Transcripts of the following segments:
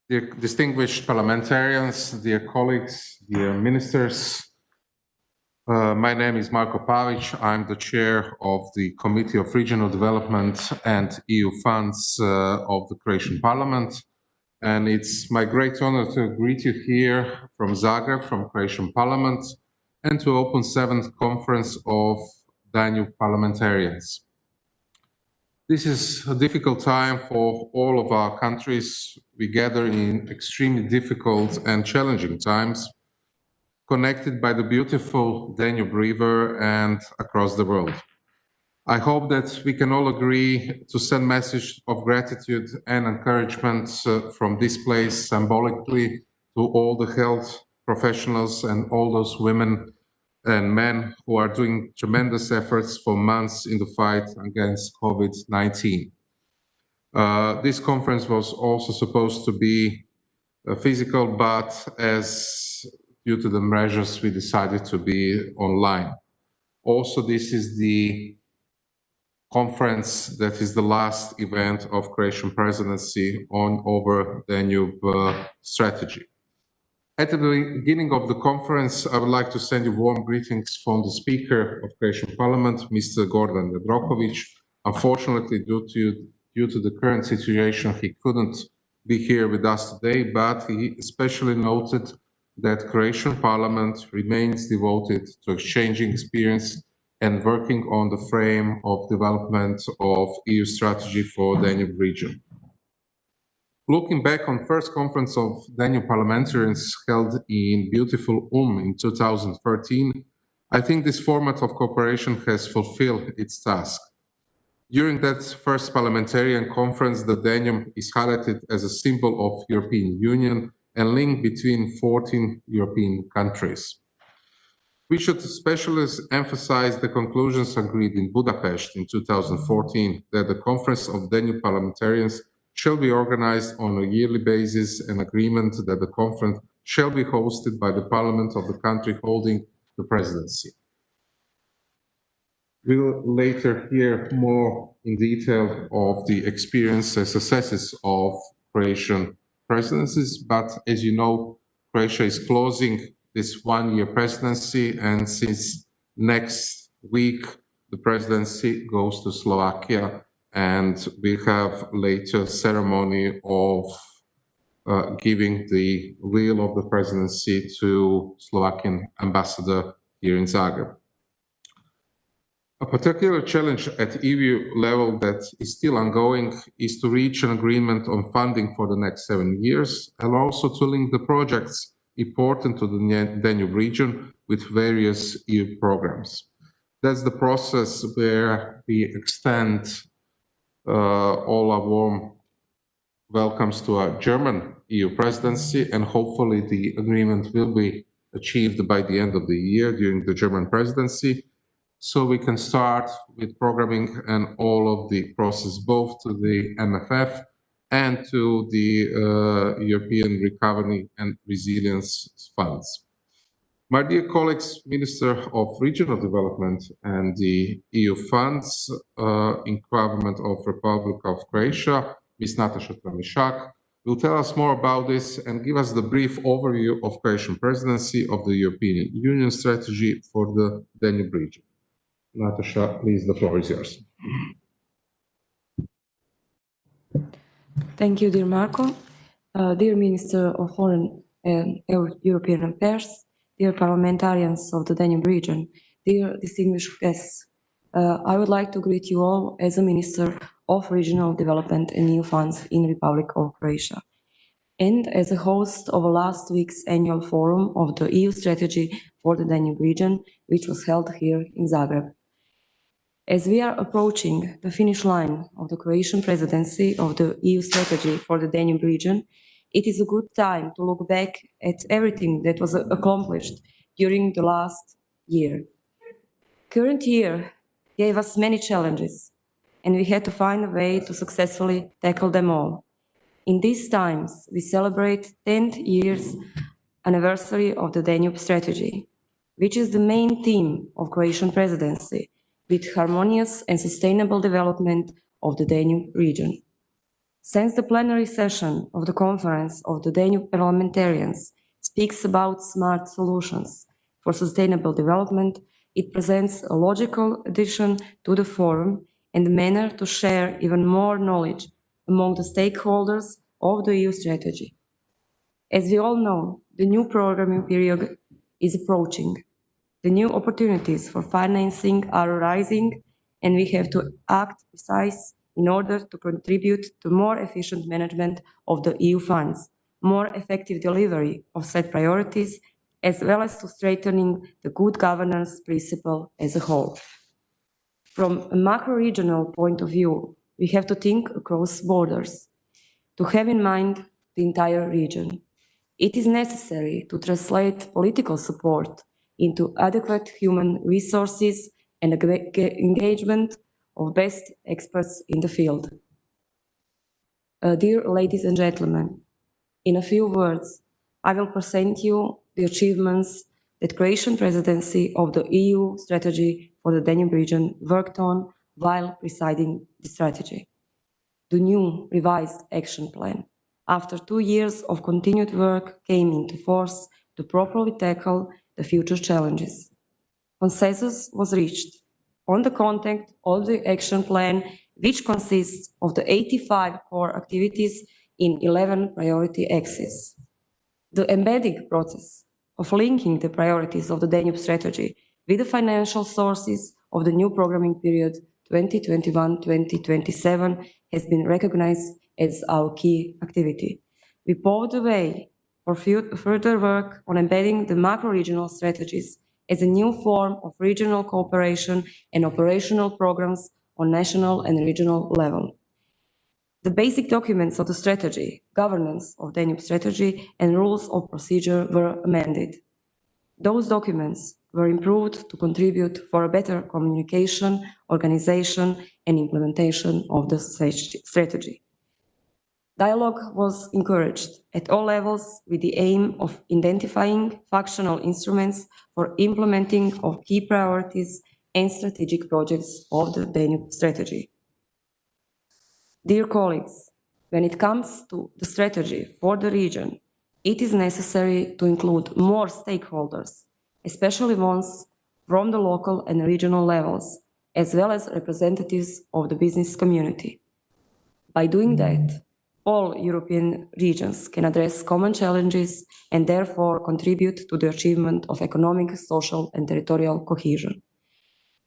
Dear distinguished parliamentarians, dear colleagues, dear ministers, my name is Marko Pavic. I'm the chair of the Committee of Regional Development and EU Funds of the Croatian Parliament. And it's my great honor to greet you here from Zagreb, from Croatian Parliament, and to open 7th Conference of Danube Parliamentarians. This is a difficult time for all of our countries. We gather in extremely difficult and challenging times, connected by the beautiful Danube River and across the world. I hope that we can all agree to send message of gratitude and encouragement from this place symbolically to all the health professionals and all those women and men who are doing tremendous efforts for months in the fight against COVID-19. This conference was also supposed to be physical, but due to the measures, we decided to be online. Also, this is the conference that is the last event of Croatian presidency on over Danube strategy. At the beginning of the conference, I would like to send you warm greetings from the Speaker of Croatian Parliament, Mr. Gordan Brokovich. Unfortunately, due to the current situation, he couldn't be here with us today, but he especially noted that Croatian Parliament remains devoted to exchanging experience and working on the frame of development of EU strategy for the Danube region. Looking back on first conference of Danube parliamentarians held in beautiful in 2013, I think this format of cooperation has fulfilled its task. During that first parliamentarian conference, the Danube is highlighted as a symbol of European Union and link between 14 European countries. We should especially emphasize the conclusions agreed in Budapest in 2014 that the Conference of Danube Parliamentarians shall be organized on a yearly basis, an agreement that the conference shall be hosted by the parliament of the country holding the presidency. We'll later hear more in detail of the experience and successes of Croatian presidencies, but as you know, Croatia is closing this one-year presidency, and since next week, the presidency goes to Slovakia, and we have later ceremony of giving the wheel of the presidency to Slovakian ambassador here in Zagreb. A particular challenge at EU level that is still ongoing is to reach an agreement on funding for the next 7 years, and also to link the projects important to the Danube region with various EU programs. That's the process where we extend all our warm welcomes to our German EU presidency, and hopefully the agreement will be achieved by the end of the year during the German presidency, so we can start with programming and all of the process, both to the MFF and to the European Recovery and Resilience Funds. My dear colleagues, Minister of Regional Development and the EU funds in government of Republic of Croatia, Ms. Nataša Tramišak, will tell us more about this and give us the brief overview of Croatian presidency of the European Union strategy for the Danube region. Nataša, please, the floor is yours. Thank you, dear Marko. Dear Minister of Foreign and European Affairs, dear parliamentarians of the Danube region, dear distinguished guests, I would like to greet you all as a Minister of Regional Development and EU Funds in the Republic of Croatia, and as a host of last week's annual forum of the EU strategy for the Danube region, which was held here in Zagreb. As we are approaching the finish line of the Croatian presidency of the EU strategy for the Danube region, it is a good time to look back at everything that was accomplished during the last year. Current year gave us many challenges, and we had to find a way to successfully tackle them all. In these times, we celebrate 10th years anniversary of the Danube strategy, which is the main theme of Croatian presidency, with harmonious and sustainable development of the Danube region. Since the plenary session of the Conference of the Danube Parliamentarians speaks about smart solutions for sustainable development, it presents a logical addition to the forum and a manner to share even more knowledge among the stakeholders of the EU strategy. As we all know, the new programming period is approaching. The new opportunities for financing are arising, and we have to act precise in order to contribute to more efficient management of the EU funds, more effective delivery of set priorities, as well as to strengthening the good governance principle as a whole. From a macro-regional point of view, we have to think across borders, to have in mind the entire region. It is necessary to translate political support into adequate human resources and engagement of best experts in the field. Dear ladies and gentlemen, in a few words, I will present you the achievements that Croatian presidency of the EU strategy for the Danube region worked on while presiding the strategy. The new revised action plan, after 2 years of continued work, came into force to properly tackle the future challenges. Consensus was reached on the content of the action plan, which consists of the 85 core activities in 11 priority axes. The embedding process of linking the priorities of the Danube strategy with the financial sources of the new programming period 2021-2027 has been recognized as our key activity. We paved the way for further work on embedding the macro-regional strategies as a new form of regional cooperation and operational programs on national and regional level. The basic documents of the strategy, governance of Danube strategy, and rules of procedure were amended. Those documents were improved to contribute for a better communication, organization, and implementation of the strategy. Dialogue was encouraged at all levels with the aim of identifying functional instruments for implementing of key priorities and strategic projects of the Danube strategy. Dear colleagues, when it comes to the strategy for the region, it is necessary to include more stakeholders, especially ones from the local and regional levels, as well as representatives of the business community. By doing that, all European regions can address common challenges and therefore contribute to the achievement of economic, social, and territorial cohesion.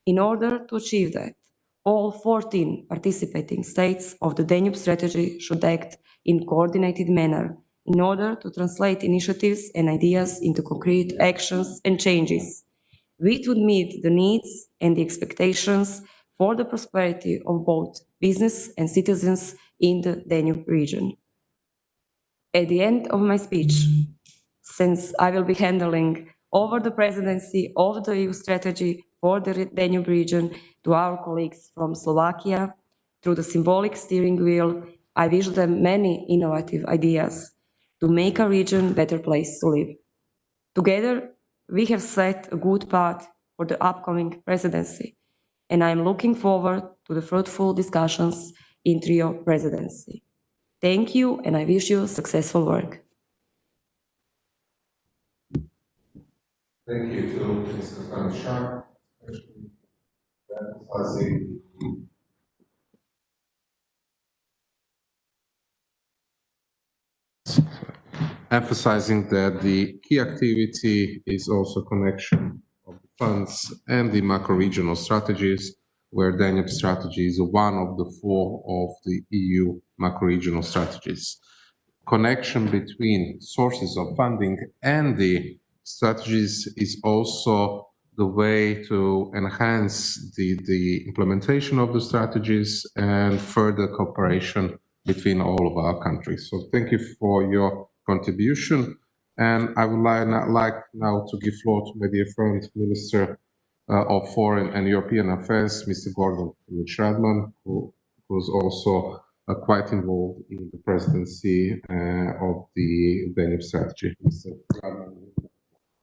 In order to achieve that, all 14 participating states of the Danube strategy should act in a coordinated manner in order to translate initiatives and ideas into concrete actions and changes, which would meet the needs and the expectations for the prosperity of both business and citizens in the Danube region. At the end of my speech, since I will be handing over the presidency of the EU strategy for the Danube region to our colleagues from Slovakia, through the symbolic steering wheel, I wish them many innovative ideas to make our region a better place to live. Together, we have set a good path for the upcoming presidency, and I am looking forward to the fruitful discussions in trio presidency. Thank you, and I wish you successful work. Thank you to Mr. Kacich, especially emphasizing that the key activity is also connection of the funds and the macro-regional strategies, where Danube strategy is one of the 4 of the EU macro-regional strategies. Connection between sources of funding and the strategies is also the way to enhance the implementation of the strategies and further cooperation between all of our countries. So thank you for your contribution. And I would like now to give floor to my dear friend, Minister of Foreign and European Affairs, Mr. Brokovich, who was also quite involved in the presidency of the Danube strategy. Mr.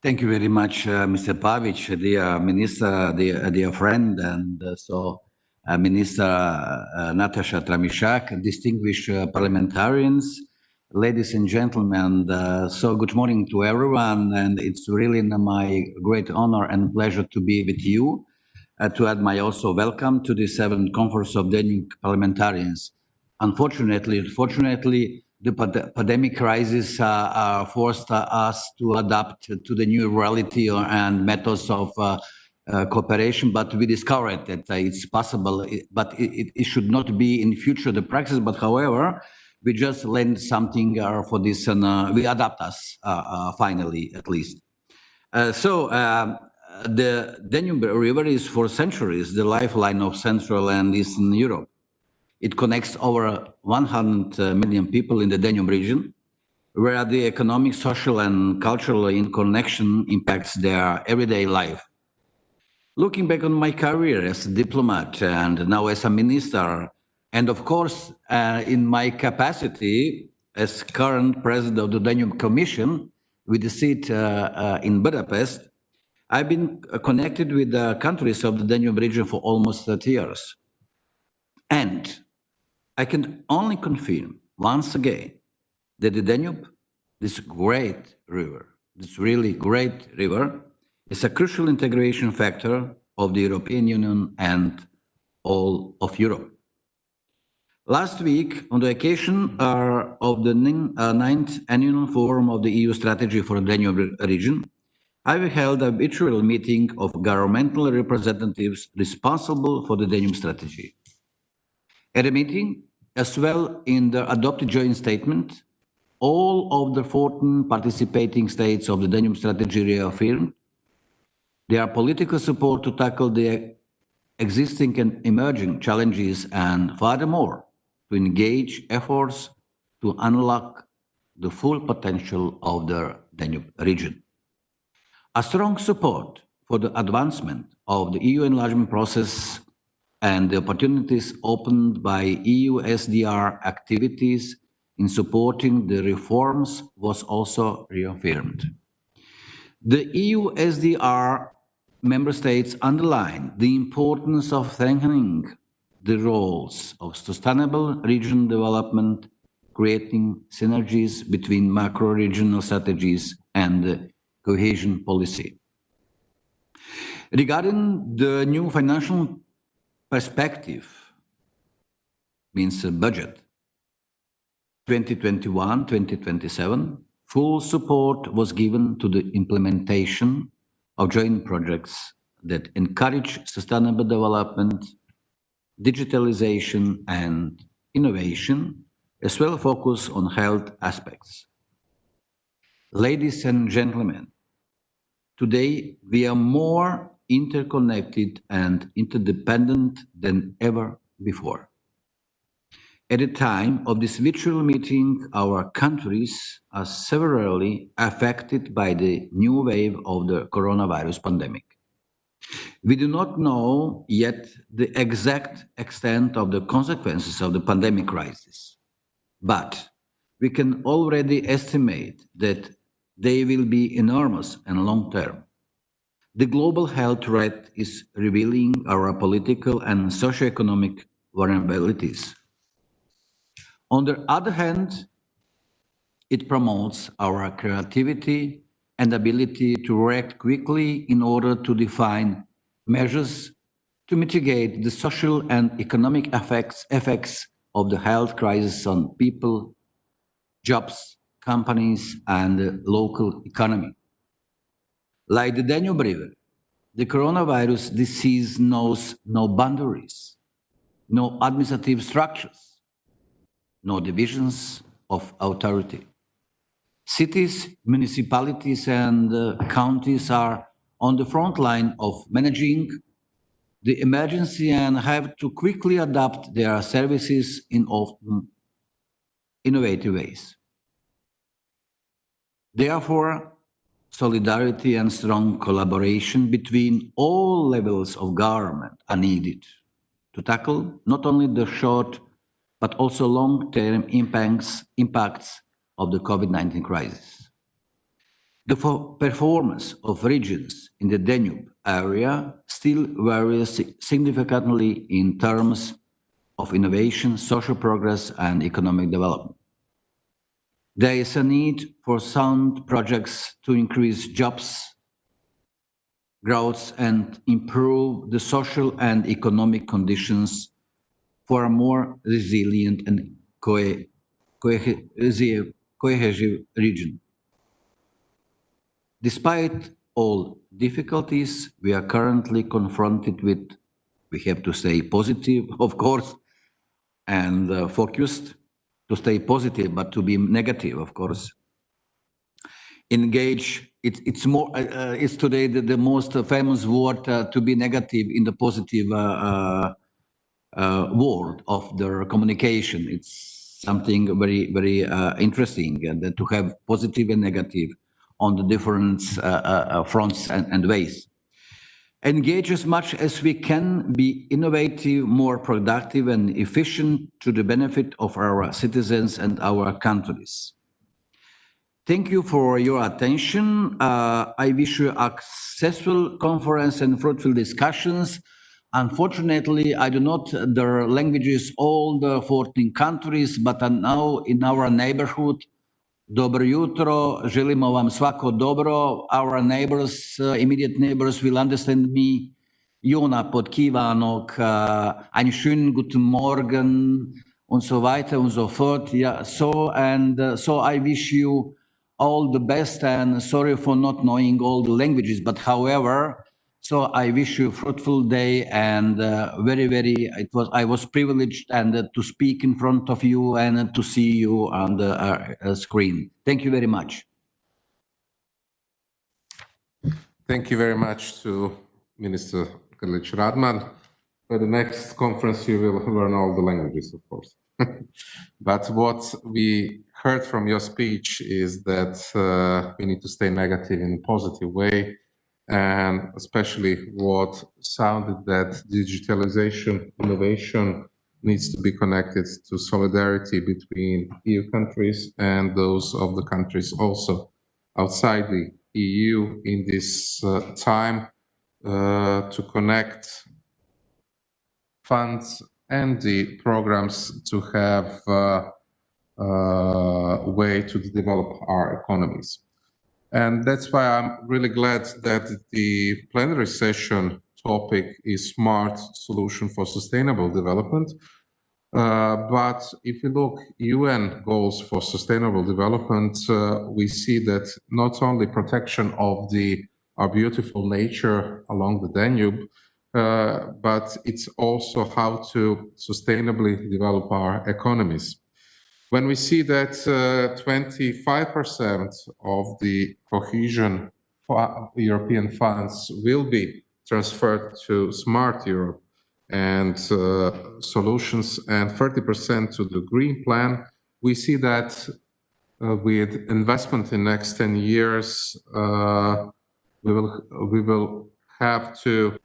Thank you very much, Mr. Pavic, dear Minister, dear friend. And so Minister Natasha Tramišak, distinguished parliamentarians, ladies and gentlemen. So good morning to everyone, and it's really my great honor and pleasure to be with you. To add my also welcome to the 7th Conference of Danube Parliamentarians. Unfortunately, the pandemic crisis forced us to adapt to the new reality and methods of cooperation, but we discovered that it's possible, but it should not be in future the practice, but however, we just learned something for this and we adapt us finally, at least. The Danube River is for centuries the lifeline of Central and Eastern Europe. It connects over 100 million people in the Danube region, where the economic, social, and cultural interconnection impacts their everyday life. Looking back on my career as a diplomat and now as a minister, and of course in my capacity as current president of the Danube Commission with the seat in Budapest, I've been connected with the countries of the Danube region for almost 30 years. And I can only confirm once again that the Danube, this great river, this really great river, is a crucial integration factor of the European Union and all of Europe. Last week, on the occasion of the 9th Annual Forum of the EU Strategy for the Danube region, I held a virtual meeting of governmental representatives responsible for the Danube strategy. At the meeting, as well in the adopted joint statement, all of the 14 participating states of the Danube strategy reaffirmed their political support to tackle the existing and emerging challenges and furthermore, to engage efforts to unlock the full potential of the Danube region. A strong support for the advancement of the EU enlargement process and the opportunities opened by EU SDR activities in supporting the reforms was also reaffirmed. The EU SDR member states underlined the importance of strengthening the roles of sustainable regional development, creating synergies between macro-regional strategies and cohesion policy. Regarding the new financial perspective, means the budget 2021-2027, full support was given to the implementation of joint projects that encourage sustainable development, digitalization and innovation, as well as focus on health aspects. Ladies and gentlemen, today we are more interconnected and interdependent than ever before. At the time of this virtual meeting, our countries are severely affected by the new wave of the coronavirus pandemic. We do not know yet the exact extent of the consequences of the pandemic crisis, but we can already estimate that they will be enormous and long-term. The global health threat is revealing our political and socioeconomic vulnerabilities. On the other hand, it promotes our creativity and ability to react quickly in order to define measures to mitigate the social and economic effects of the health crisis on people, jobs, companies, and the local economy. Like the Danube River, the coronavirus disease knows no boundaries, no administrative structures, no divisions of authority. Cities, municipalities, and counties are on the front line of managing the emergency and have to quickly adapt their services in often innovative ways. Therefore, solidarity and strong collaboration between all levels of government are needed to tackle not only the short but also long-term impacts of the COVID-19 crisis. The performance of regions in the Danube area still varies significantly in terms of innovation, social progress, and economic development. There is a need for sound projects to increase jobs, growth, and improve the social and economic conditions for a more resilient and cohesive region. Despite all difficulties we are currently confronted with, we have to stay positive, of course, and focused to stay positive, but to be negative, of course. Engage, it's today the most famous word to be negative in the positive world of the communication. It's something very, very interesting, and to have positive and negative on the different fronts and ways. Engage as much as we can, be innovative, more productive and efficient to the benefit of our citizens and our countries. Thank you for your attention. I wish you a successful conference and fruitful discussions. Unfortunately, I do not the languages all the 14 countries, but now in our neighborhood. Dobro jutro, želimo vam svako dobro. Our neighbors, immediate neighbors will understand me. Jona podkiva noch, einen schönen guten Morgen und so weiter und so fort. Yeah, so I wish you all the best and sorry for not knowing all the languages, but however, so I wish you a fruitful day and I was privileged and to speak in front of you and to see you on the screen. Thank you very much. Thank you very much to Minister Grlić Radman. For the next conference, you will learn all the languages, of course. But what we heard from your speech is that we need to stay negative in a positive way, and especially what sounded that digitalization, innovation needs to be connected to solidarity between EU countries and those of the countries also outside the EU in this time to connect funds and the programs to have a way to develop our economies. And that's why I'm really glad that the plenary session topic is smart solution for sustainable development. But if you look UN goals for sustainable development, we see that not only protection of our beautiful nature along the Danube, but it's also how to sustainably develop our economies. When we see that 25% of the cohesion European funds will be transferred to Smart Europe and solutions and 30% to the Green Plan, we see that with investment in next 10 years, we will have to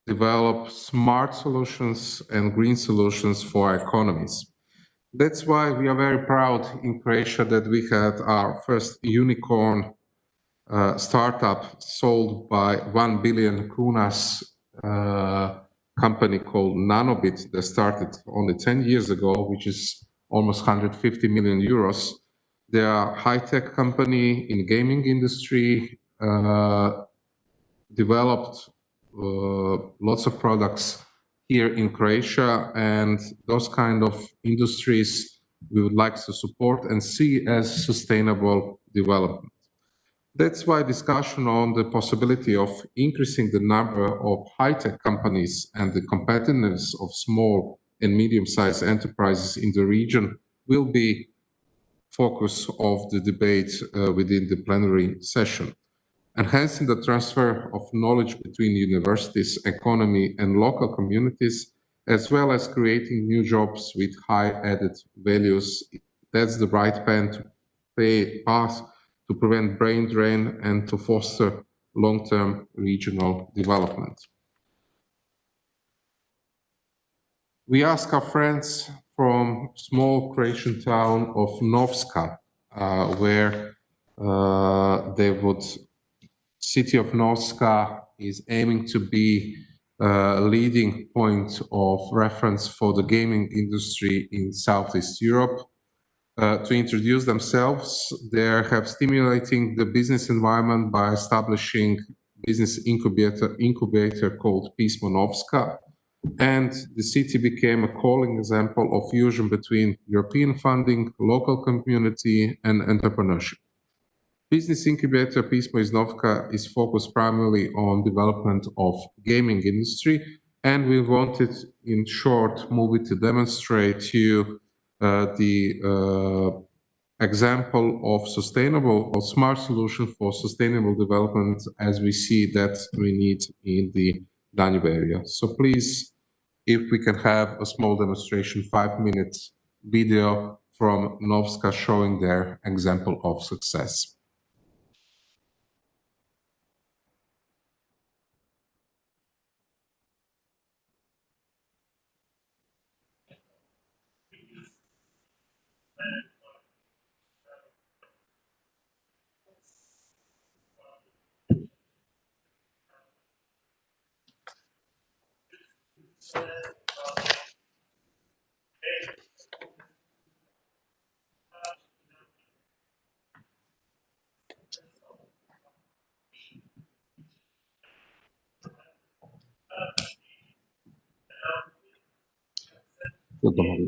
develop smart solutions and green solutions for our economies. That's why we are very proud in Croatia that we had our first unicorn startup sold by 1 billion kunas company called Nanobit that started only 10 years ago, which is almost 150 million euros. They are a high-tech company in gaming industry, developed lots of products here in Croatia, and those kind of industries we would like to support and see as sustainable development. That's why discussion on the possibility of increasing the number of high-tech companies and the competitiveness of small and medium-sized enterprises in the region will be focus of the debate within the plenary session. Enhancing the transfer of knowledge between universities, economy, and local communities, as well as creating new jobs with high added values. That's the right path to prevent brain drain and to foster long-term regional development. We ask our friends from small Croatian town of Novska, where City of Novska is aiming to be a leading point of reference for the gaming industry in Southeast Europe. To introduce themselves, they have stimulating the business environment by establishing business incubator called Pismo Novska, and the city became a calling example of fusion between European funding, local community, and entrepreneurship. Business incubator Pismo Novka is focused primarily on development of gaming industry, and we wanted, in short movie, to demonstrate to you the example of sustainable or smart solution for sustainable development as we see that we need in the Danube area. So please, if we can have a small demonstration, 5 minutes video from Novska showing their example of success.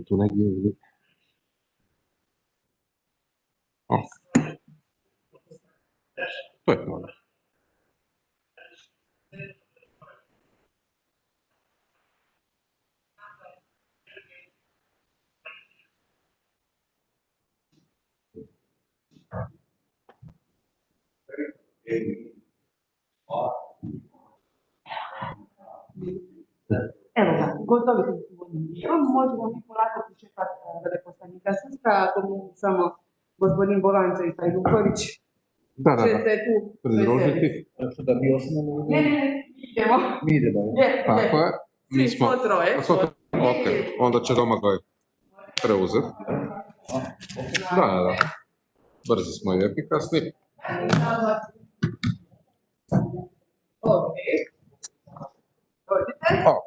Tu negdje to je to. Evo ga, gotovi su uvodni dio. Možemo mi polako pričekati veleposlanika Srpska, ako mogu samo gospodin Bolanča i Hajduković će se tu pridružiti. Da bi osnovno... Ne, idemo. Mi idemo. Tako je. Svi smo troje. Ok, onda će Domagoj preuzeti. Da. Brzi smo i efikasni. Ok. Dođite. Ok.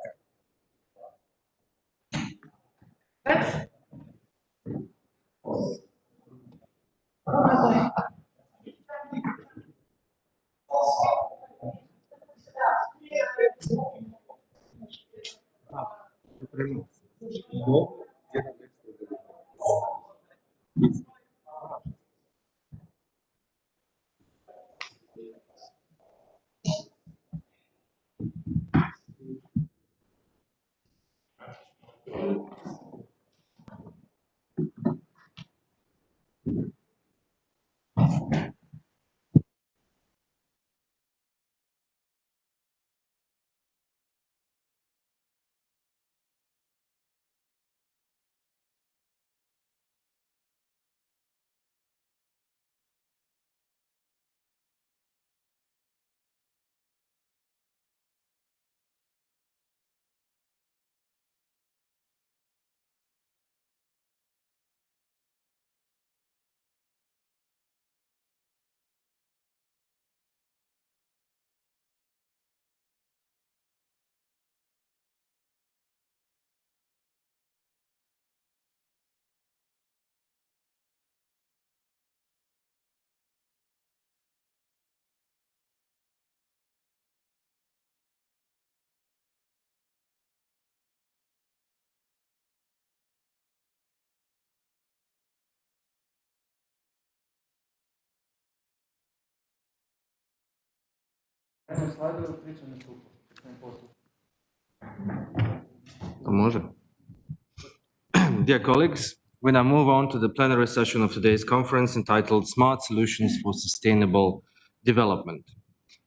Dear colleagues, we now move on to the plenary session of today's conference entitled Smart Solutions for Sustainable Development.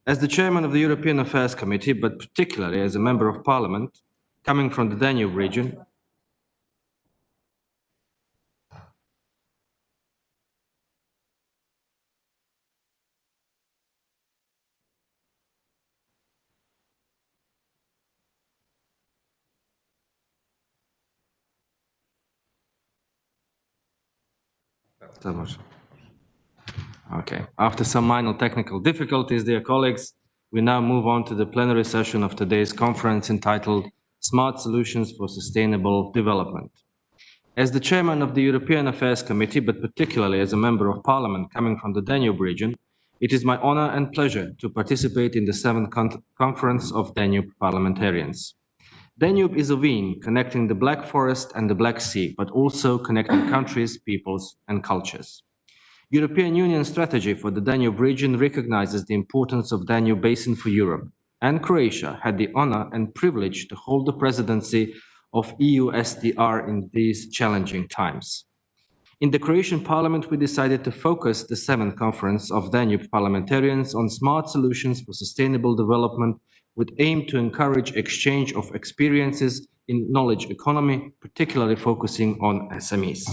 As the chairman of the European Affairs Committee, but particularly as a member of Parliament coming from the Danube region, Okay, after some minor technical difficulties, dear colleagues, we now move on to the plenary session of today's conference entitled Smart Solutions for Sustainable Development. As the chairman of the European Affairs Committee, but particularly as a member of parliament coming from the Danube region, it is my honor and pleasure to participate in the 7th conference of Danube Parliamentarians. Danube is a vein connecting the Black Forest and the Black Sea, but also connecting countries, peoples, and cultures. European Union strategy for the Danube region recognizes the importance of Danube Basin for Europe, and Croatia had the honor and privilege to hold the presidency of EU SDR in these challenging times. In the Croatian parliament, we decided to focus the 7th conference of Danube parliamentarians on smart solutions for sustainable development with aim to encourage exchange of experiences in knowledge economy, particularly focusing on SMEs.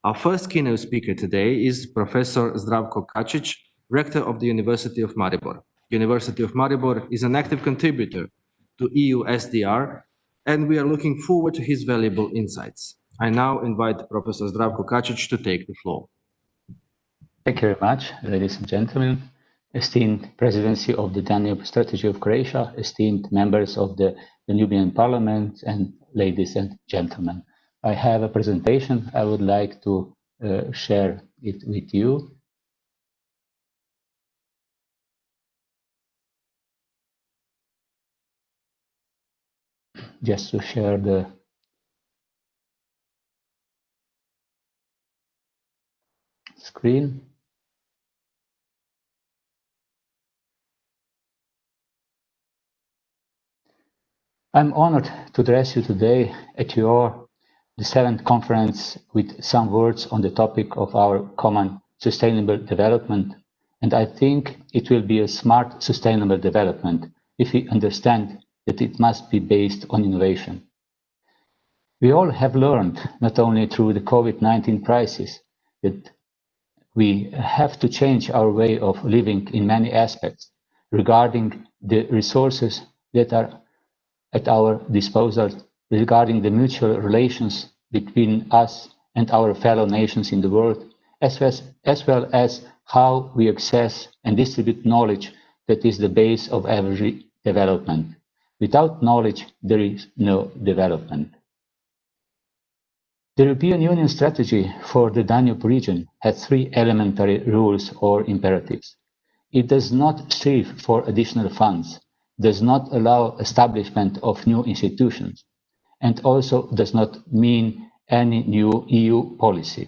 Our first keynote speaker today is Professor Zdravko Kacich, Rector of the University of Maribor. University of Maribor is an active contributor to EU SDR, and we are looking forward to his valuable insights. I now invite Professor Zdravko Kacich to take the floor. Thank you very much, ladies and gentlemen, esteemed Presidency of the Danube Strategy of Croatia, esteemed members of the Nubian Parliament, and ladies and gentlemen. I have a presentation. I would like to share it with you. Just to share the screen. I'm honored to address you today at the 7th conference with some words on the topic of our common sustainable development. And I think it will be a smart sustainable development if we understand that it must be based on innovation. We all have learned, not only through the COVID-19 crisis, that we have to change our way of living in many aspects regarding the resources that are at our disposal, regarding the mutual relations between us and our fellow nations in the world, as well as how we access and distribute knowledge that is the base of every development. Without knowledge, there is no development. The European Union strategy for the Danube region has 3 elementary rules or imperatives. It does not strive for additional funds, does not allow establishment of new institutions, and also does not mean any new EU policy.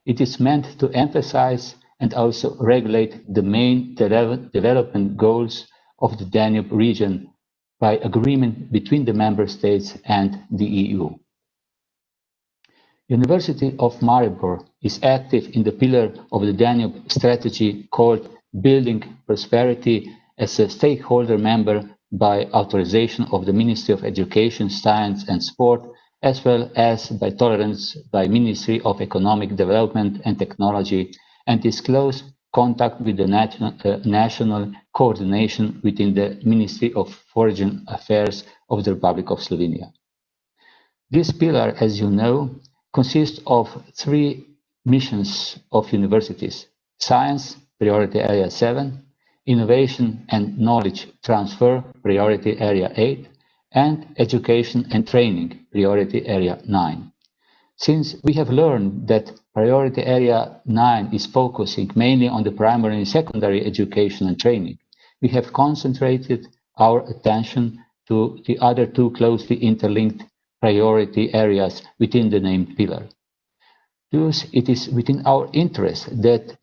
It is meant to emphasize and also regulate the main development goals of the Danube region by agreement between the member states and the EU. University of Maribor is active in the pillar of the Danube strategy called Building Prosperity as a stakeholder member by authorization of the Ministry of Education, Science and Sport, as well as by tolerance by Ministry of Economic Development and Technology, and is close contact with the national coordination within the Ministry of Foreign Affairs of the Republic of Slovenia. This pillar, as you know, consists of 3 missions of universities: Science, Priority Area 7, Innovation and Knowledge Transfer, Priority Area 8, and Education and Training, Priority Area 9. Since we have learned that Priority Area 9 is focusing mainly on the primary and secondary education and training, we have concentrated our attention to the other 2 closely interlinked priority areas within the named pillar. Thus, it is within our interest that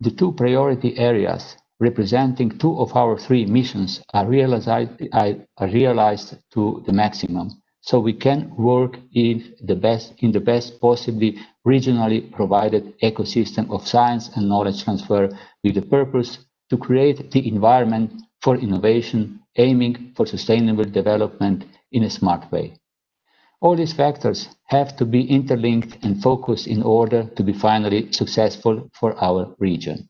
the 2 priority areas representing 2 of our 3 missions are realized to the maximum, so we can work in the best possibly regionally provided ecosystem of science and knowledge transfer with the purpose to create the environment for innovation, aiming for sustainable development in a smart way. All these factors have to be interlinked and focused in order to be finally successful for our region.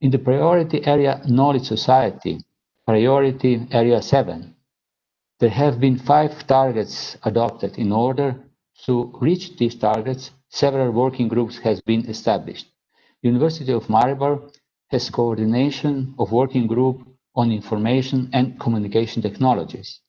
In the priority area Knowledge Society, Priority Area 7, there have been 5 targets adopted. In order to reach these targets, several working groups have been established. University of Maribor has coordination of working group on information and communication technologies.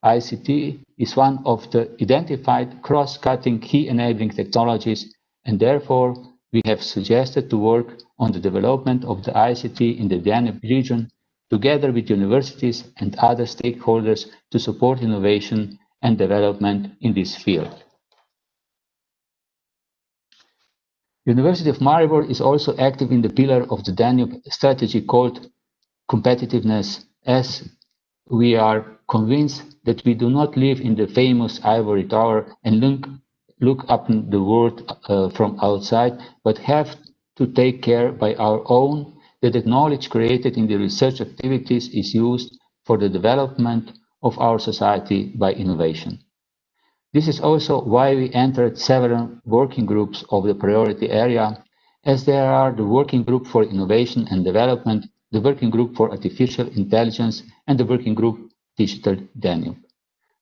ICT is one of the identified cross-cutting key enabling technologies, and therefore we have suggested to work on the development of the ICT in the Danube region together with universities and other stakeholders to support innovation and development in this field. University of Maribor is also active in the pillar of the Danube strategy called competitiveness, as we are convinced that we do not live in the famous ivory tower and look up the world from outside, but have to take care by our own that the knowledge created in the research activities is used for the development of our society by innovation. This is also why we entered several working groups of the priority area, as there are the Working Group for Innovation and Development, the Working Group for Artificial Intelligence, and the Working Group Digital Danube.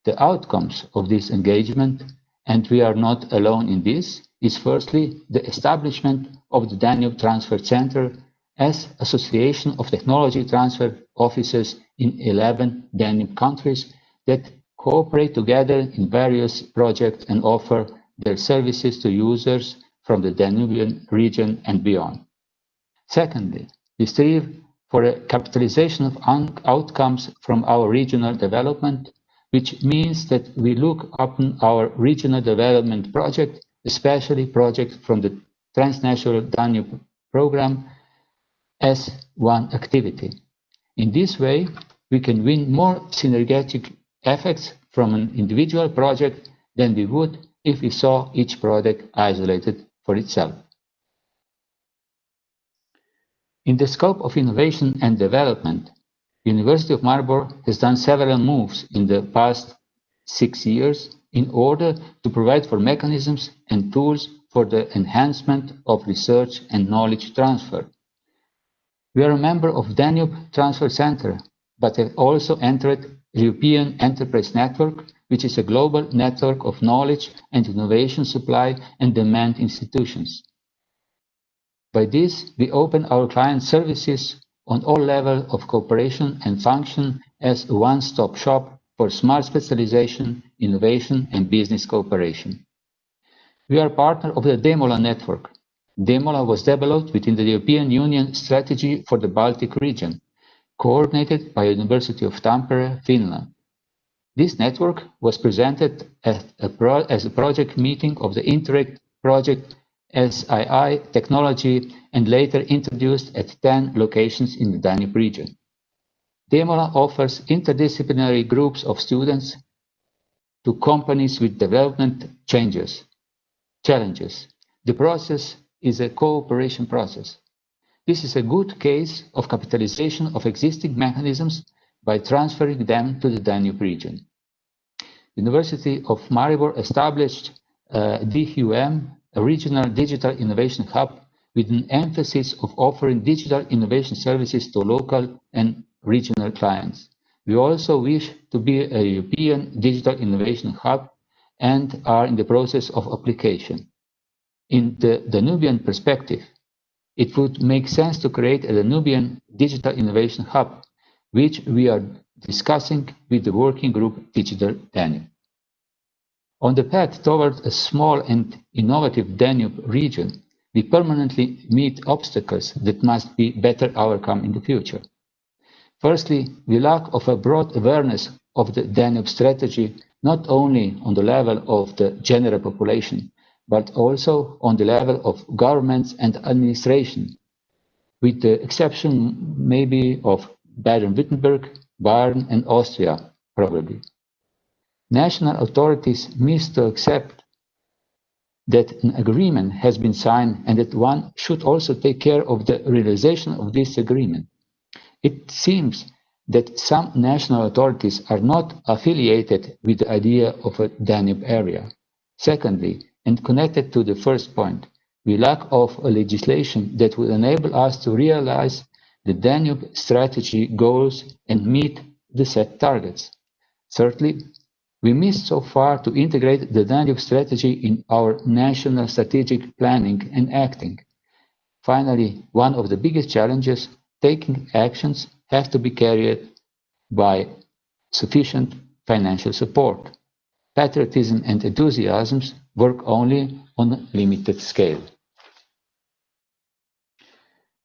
The outcomes of this engagement, and we are not alone in this, is firstly the establishment of the Danube Transfer Center as Association of Technology Transfer Offices in 11 Danube countries that cooperate together in various projects and offer their services to users from the Danubian region and beyond. Secondly, we strive for a capitalization of outcomes from our regional development, which means that we look upon our regional development project, especially projects from the Transnational Danube program, as one activity. In this way, we can win more synergetic effects from an individual project than we would if we saw each project isolated for itself. In the scope of innovation and development, University of Maribor has done several moves in the past 6 years in order to provide for mechanisms and tools for the enhancement of research and knowledge transfer. We are a member of Danube Transfer Center, but have also entered European Enterprise Network, which is a global network of knowledge and innovation supply and demand institutions. By this, we open our client services on all levels of cooperation and function as a one-stop shop for smart specialization, innovation, and business cooperation. We are partner of the Demola network. Demola was developed within the European Union strategy for the Baltic region, coordinated by University of Tampere, Finland. This network was presented as a project meeting of the Interreg project SII technology and later introduced at 10 locations in the Danube region. Demola offers interdisciplinary groups of students to companies with development challenges. The process is a cooperation process. This is a good case of capitalization of existing mechanisms by transferring them to the Danube region. University of Maribor established DHUM, a regional digital innovation hub with an emphasis of offering digital innovation services to local and regional clients. We also wish to be a European digital innovation hub and are in the process of application. In the Danubian perspective, it would make sense to create a Danubian digital innovation hub, which we are discussing with the working group Digital Danube. On the path toward a small and innovative Danube region, we permanently meet obstacles that must be better overcome in the future. Firstly, the lack of a broad awareness of the Danube strategy, not only on the level of the general population, but also on the level of governments and administration, with the exception maybe of Baden-Württemberg, Bayern, and Austria, probably. National authorities miss to accept that an agreement has been signed and that one should also take care of the realization of this agreement. It seems that some national authorities are not affiliated with the idea of a Danube area. Secondly, and connected to the first point, we lack of a legislation that would enable us to realize the Danube strategy goals and meet the set targets. Thirdly, we missed so far to integrate the Danube strategy in our national strategic planning and acting. Finally, one of the biggest challenges, taking actions have to be carried by sufficient financial support. Patriotism and enthusiasm work only on a limited scale.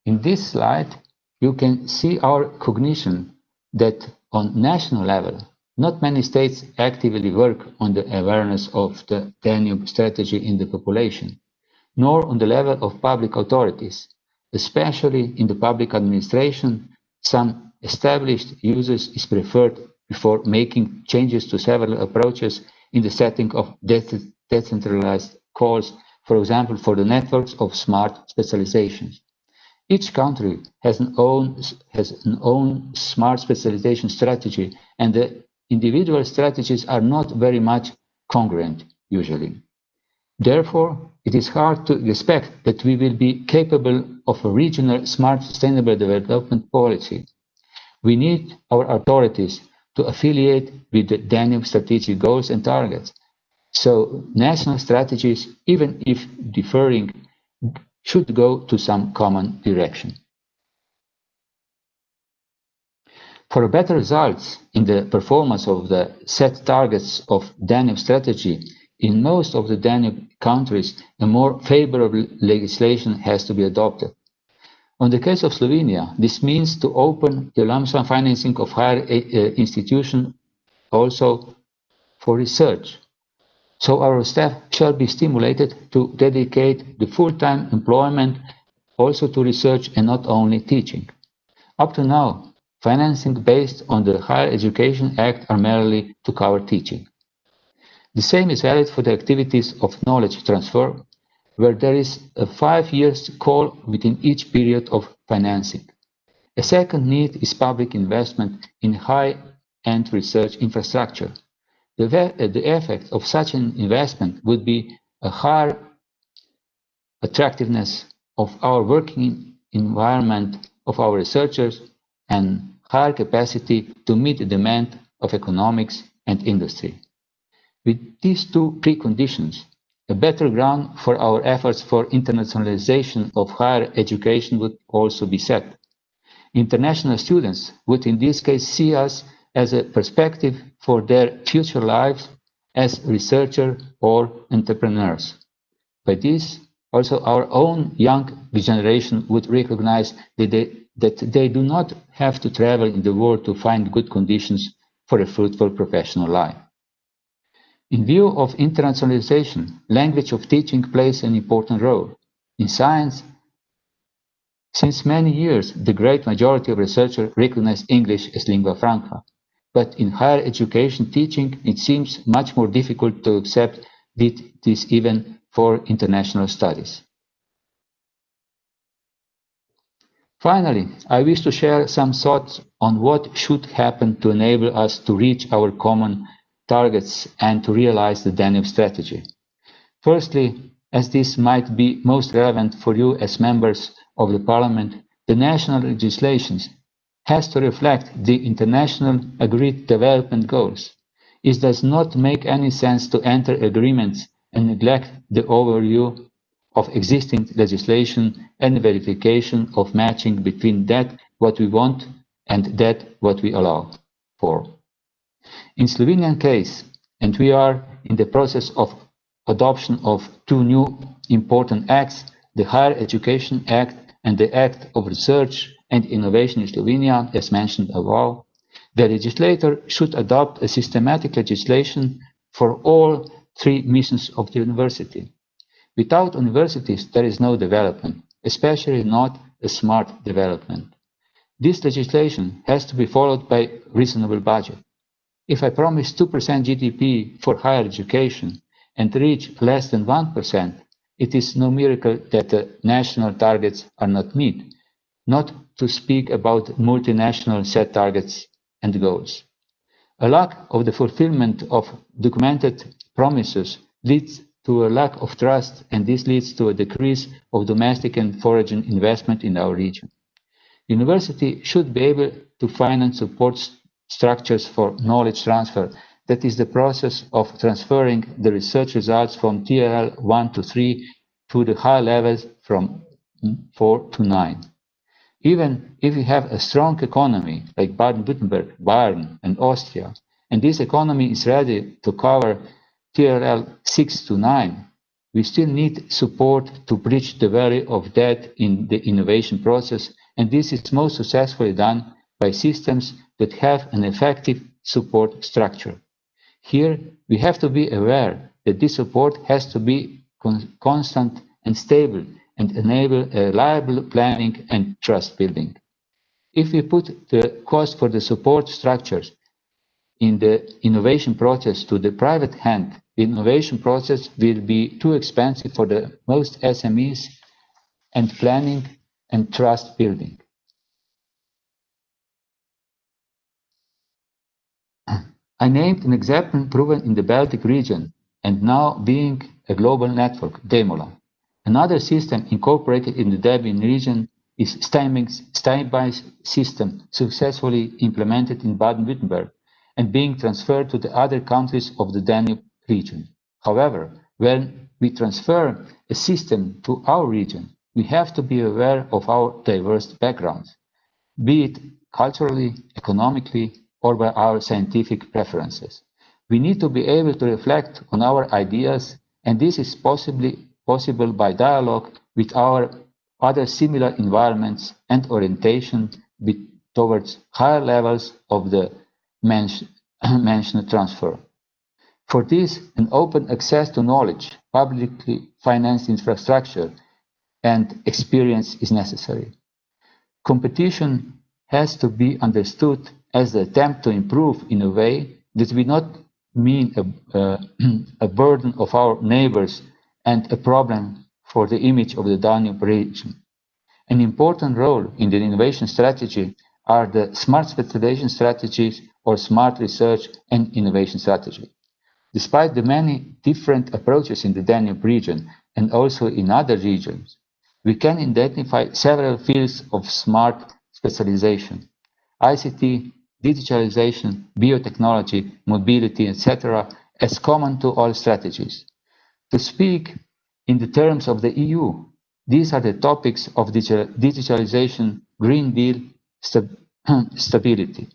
In this slide, you can see our cognition that on national level, not many states actively work on the awareness of the Danube strategy in the population, nor on the level of public authorities. Especially in the public administration, some established uses is preferred before making changes to several approaches in the setting of decentralized calls, for example, for the networks of smart specializations. Each country has an own smart specialization strategy, and the individual strategies are not very much congruent, usually. Therefore, it is hard to expect that we will be capable of a regional smart sustainable development policy. We need our authorities to affiliate with the Danube strategic goals and targets. So national strategies, even if differing, should go to some common direction. For better results in the performance of the set targets of Danube strategy, in most of the Danube countries, a more favorable legislation has to be adopted. On the case of Slovenia, this means to open the lump sum financing of higher institutions also for research. So our staff shall be stimulated to dedicate the full-time employment also to research and not only teaching. Up to now, financing based on the Higher Education Act are merely to cover teaching. The same is valid for the activities of knowledge transfer, where there is a 5-year call within each period of financing. A second need is public investment in high-end research infrastructure. The effect of such an investment would be a higher attractiveness of our working environment of our researchers and higher capacity to meet the demand of economics and industry. With these two preconditions, a better ground for our efforts for internationalization of higher education would also be set. International students would in this case see us as a perspective for their future lives as researchers or entrepreneurs. By this, also our own young generation would recognize that they do not have to travel in the world to find good conditions for a fruitful professional life. In view of internationalization, language of teaching plays an important role. In science, since many years, the great majority of researchers recognize English as lingua franca. But in higher education teaching, it seems much more difficult to accept this even for international studies. Finally, I wish to share some thoughts on what should happen to enable us to reach our common targets and to realize the Danube strategy. Firstly, as this might be most relevant for you as members of the Parliament, the national legislations has to reflect the international agreed development goals. It does not make any sense to enter agreements and neglect the overview of existing legislation and verification of matching between that what we want and that what we allow for. In Slovenian case, and we are in the process of adoption of two new important acts, the Higher Education Act and the Act of Research and Innovation in Slovenia, as mentioned above, the legislator should adopt a systematic legislation for all three missions of the university. Without universities, there is no development, especially not a smart development. This legislation has to be followed by reasonable budget. If I promise 2% GDP for higher education and reach less than 1%, it is no miracle that the national targets are not met, not to speak about multinational set targets and goals. A lack of the fulfillment of documented promises leads to a lack of trust, and this leads to a decrease of domestic and foreign investment in our region. University should be able to finance support structures for knowledge transfer. That is the process of transferring the research results from TLL 1 to 3 to the high levels from 4 to 9. Even if we have a strong economy like Baden-Württemberg, Bayern, and Austria, and this economy is ready to cover TRL 6 to 9, we still need support to bridge the valley of death in the innovation process, and this is most successfully done by systems that have an effective support structure. Here, we have to be aware that this support has to be constant and stable and enable reliable planning and trust building. If we put the cost for the support structures in the innovation process to the private hand, the innovation process will be too expensive for the most SMEs and planning and trust building. I named an example proven in the Baltic region and now being a global network, Demola. Another system incorporated in the Danube region is Steinbei's system, successfully implemented in Baden-Württemberg and being transferred to the other countries of the Danube region. However, when we transfer a system to our region, we have to be aware of our diverse backgrounds, be it culturally, economically, or by our scientific preferences. We need to be able to reflect on our ideas, and this is possible by dialogue with our other similar environments and orientation towards higher levels of the mentioned transfer. For this, an open access to knowledge, publicly financed infrastructure, and experience is necessary. Competition has to be understood as the attempt to improve in a way that will not mean a burden of our neighbors and a problem for the image of the Danube region. An important role in the innovation strategy are the smart specialization strategies or smart research and innovation strategy. Despite the many different approaches in the Danube region and also in other regions, we can identify several fields of smart specialization: ICT, digitalization, biotechnology, mobility, etc., as common to all strategies. To speak in the terms of the EU, these are the topics of digitalization, Green Deal, stability.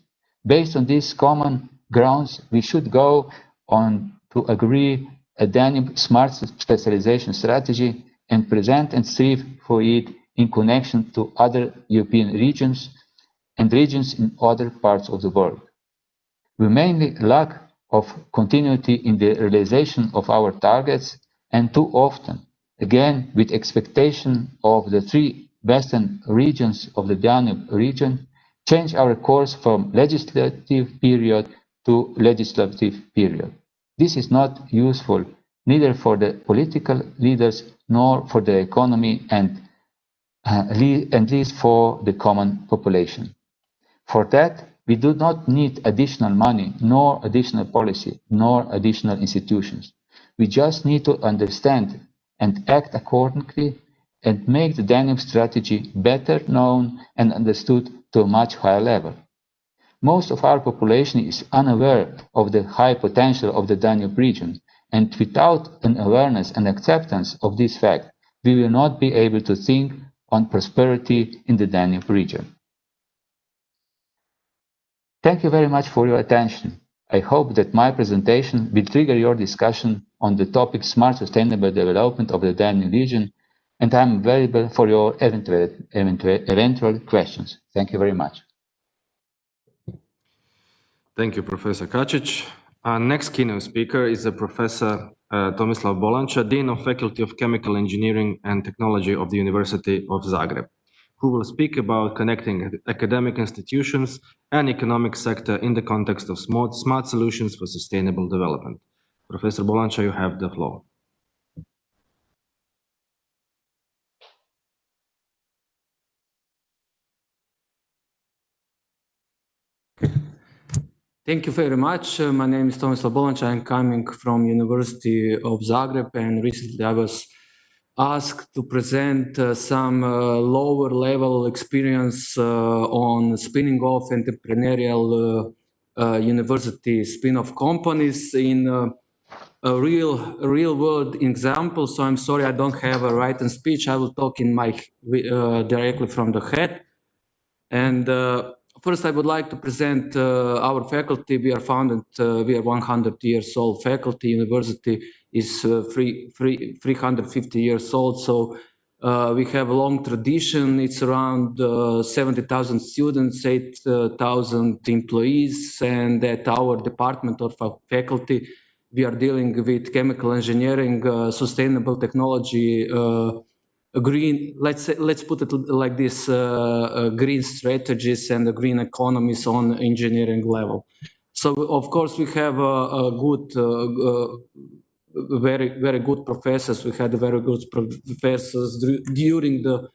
Based on these common grounds, we should go on to agree a Danube smart specialization strategy and present and strive for it in connection to other European regions and regions in other parts of the world. We mainly lack of continuity in the realization of our targets, and too often, again with expectation of the three western regions of the Danube region, change our course from legislative period to legislative period. This is not useful neither for the political leaders nor for the economy and least for the common population. For that, we do not need additional money, nor additional policy, nor additional institutions. We just need to understand and act accordingly and make the Danube strategy better known and understood to a much higher level. Most of our population is unaware of the high potential of the Danube region, and without an awareness and acceptance of this fact, we will not be able to think on prosperity in the Danube region. Thank you very much for your attention. I hope that my presentation will trigger your discussion on the topic smart sustainable development of the Danube region, and I am available for your eventual questions. Thank you very much. Thank you, Professor Kacich. Our next keynote speaker is Professor Tomislav Bolanča, Dean of Faculty of Chemical Engineering and Technology of the University of Zagreb, who will speak about connecting academic institutions and economic sector in the context of smart solutions for sustainable development. Professor Bolanča, you have the floor. Thank you very much. My name is Tomislav Bolanča. I'm coming from University of Zagreb, and recently I was asked to present some lower level experience on spinning off entrepreneurial university spin-off companies in real world example. So I'm sorry I don't have a written speech. I will talk in my directly from the head. And first, I would like to present our faculty. We are founded. We are 100 years old faculty. University is 350 years old. So we have a long tradition. It's around 70,000 students, 8,000 employees, and at our department of faculty, we are dealing with chemical engineering, sustainable technology, green. Let's put it like this: green strategies and the green economies on engineering level. So of course we have a good. Very good professors. We had very good professors during the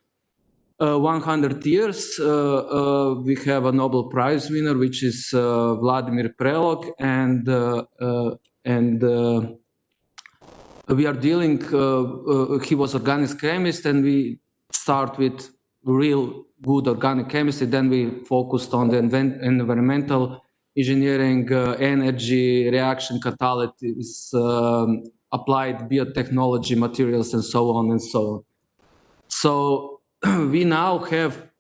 100 years. We have a Nobel Prize winner, which is Vladimir Prelog, and we are dealing. He was organic chemist, and we start with real good organic chemistry. Then we focused on the environmental engineering, energy, reaction catalysis, applied biotechnology, materials, and so on and so on. So we now have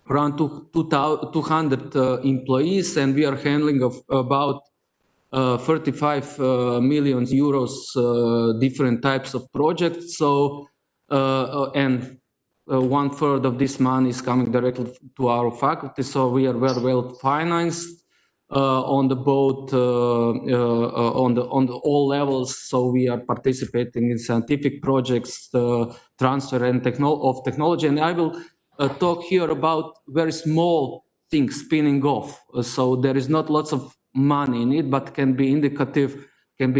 around 200 employees, and we are handling of about 35 million euros different types of projects. So and 1/3 of this money is coming directly to our faculty. So we are very well financed. On the both on all levels, so we are participating in scientific projects, transfer and of technology, and I will talk here about very small things spinning off. So there is not lots of money in it, but can be indicative in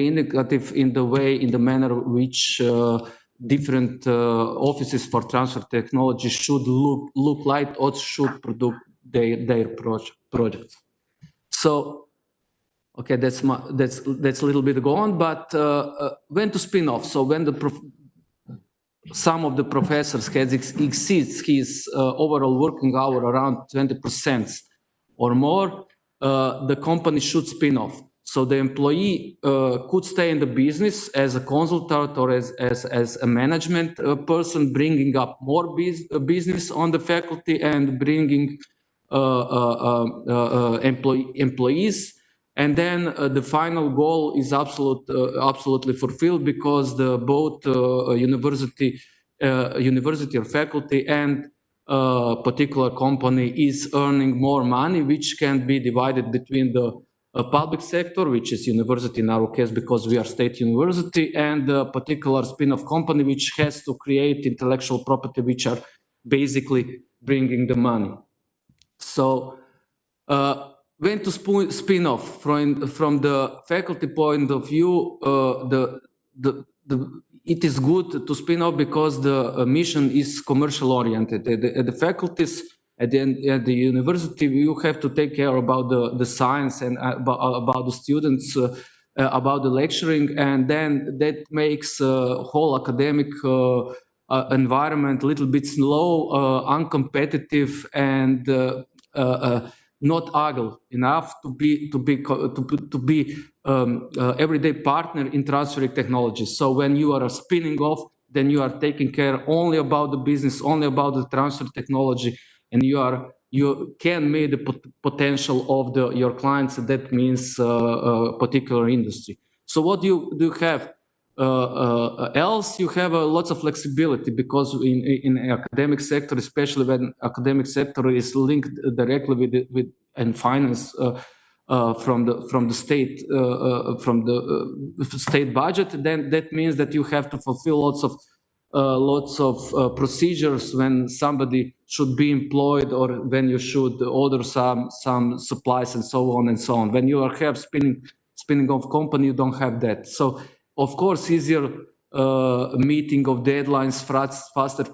the way, in the manner which different offices for transfer technology should look like or should produce their projects. So, okay, that's a little bit gone, but when to spin off? So when some of the professors exceeds his overall working hour around 20% or more, the company should spin off. So the employee could stay in the business as a consultant or as a management person, bringing up more business on the faculty and bringing employees, and then the final goal is absolutely fulfilled, because both university or faculty and particular company is earning more money, which can be divided between the public sector, which is university in our case because we are state university, and a particular spin-off company which has to create intellectual property, which are basically bringing the money. So when to spin off? From the faculty point of view, it is good to spin off because the mission is commercial oriented. At the faculties, at the university, you have to take care about the science and about the students, about the lecturing, and then that makes whole academic environment a little bit slow, uncompetitive, and not agile enough to be everyday partner in transferring technology. So when you are spinning off, then you are taking care only about the business, only about the transfer technology, and you can meet the potential of your clients. That means particular industry. So what do you have? Else you have lots of flexibility, because in academic sector, especially when academic sector is linked directly with and finance from the state budget, then that means that you have to fulfill lots of procedures when somebody should be employed, or when you should order some supplies and so on and so on. When you have spinning off company, you don't have that. So of course, easier meeting of deadlines, faster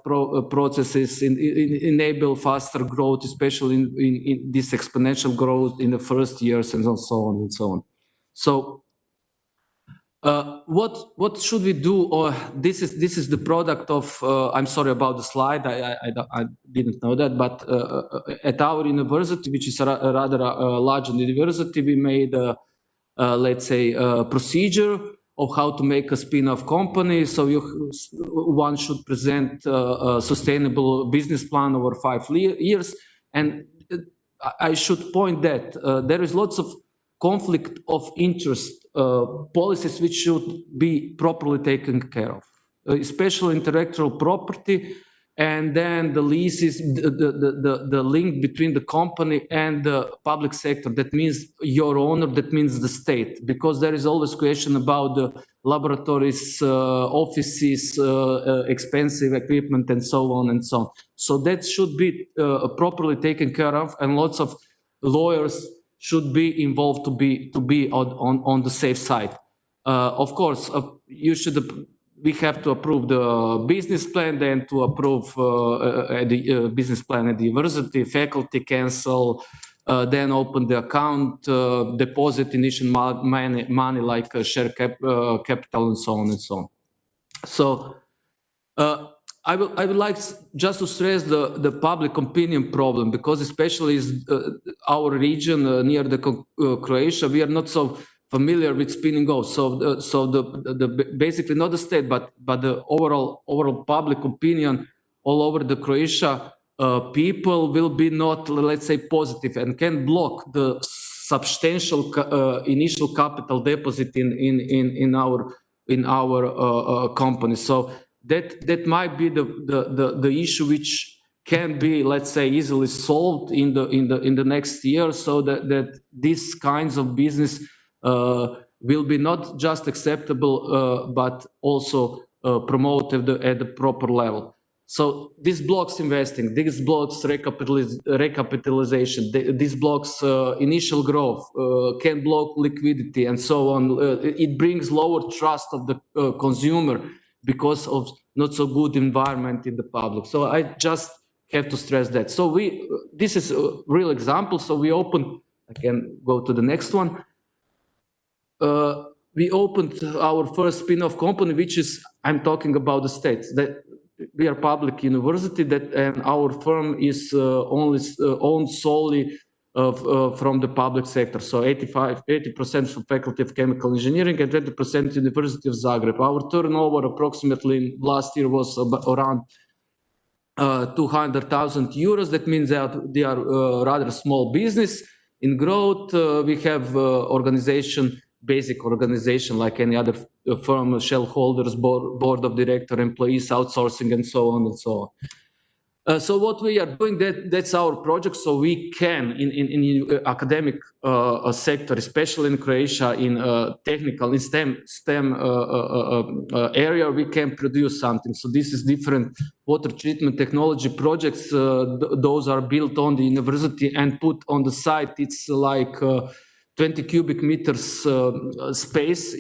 processes, enable faster growth, especially in this exponential growth in the first years, and so on and so on. So, what should we do? This is the product of. I'm sorry about the slide. I didn't know that, but at our university, which is a rather large university, we made let's say a procedure of how to make a spin-off company. So one should present a sustainable business plan over 5 years. And I should point that there is lots of conflict of interest policies which should be properly taken care of, especially intellectual property, and then the leases, the link between the company and the public sector. That means your owner, that means the state, because there is always question about the laboratories, offices, expensive equipment, and so on and so on. So that should be properly taken care of, and lots of lawyers should be involved to be on the safe side. Of course, we have to approve the business plan, then to approve the business plan at the university, faculty cancel, then open the account, deposit initial money like share capital, and so on and so on. So I would like just to stress the public opinion problem, because especially our region near the Croatia, we are not so familiar with spinning off. So the basically not the state, but the overall public opinion all over the Croatia, people will be not, let's say, positive, and can block the substantial initial capital deposit in our company. So that might be the issue which can be, let's say, easily solved in the next year, so that these kinds of business will be not just acceptable, but also promoted at the proper level. So this blocks investing, this blocks recapitalization, this blocks initial growth, can block liquidity, and so on. It brings lower trust of the consumer because of not so good environment in the public. So I just have to stress that. So this is a real example. So we opened, I can go to the next one. We opened our first spin-off company, which is, I'm talking about the states, that we are public university, and our firm is only owned solely from the public sector. So 80% from Faculty of Chemical Engineering and 20% University of Zagreb. Our turnover approximately last year was around 200,000 euros. That means that they are rather small business. In growth, we have basic organization like any other firm, shareholders, board of director, employees, outsourcing, and so on and so on. So what we are doing, that's our project. So we can, in academic sector, especially in Croatia, in technical, in STEM area, we can produce something. So this is different water treatment technology projects. Those are built on the university and put on the site. It's like 20 cubic meters space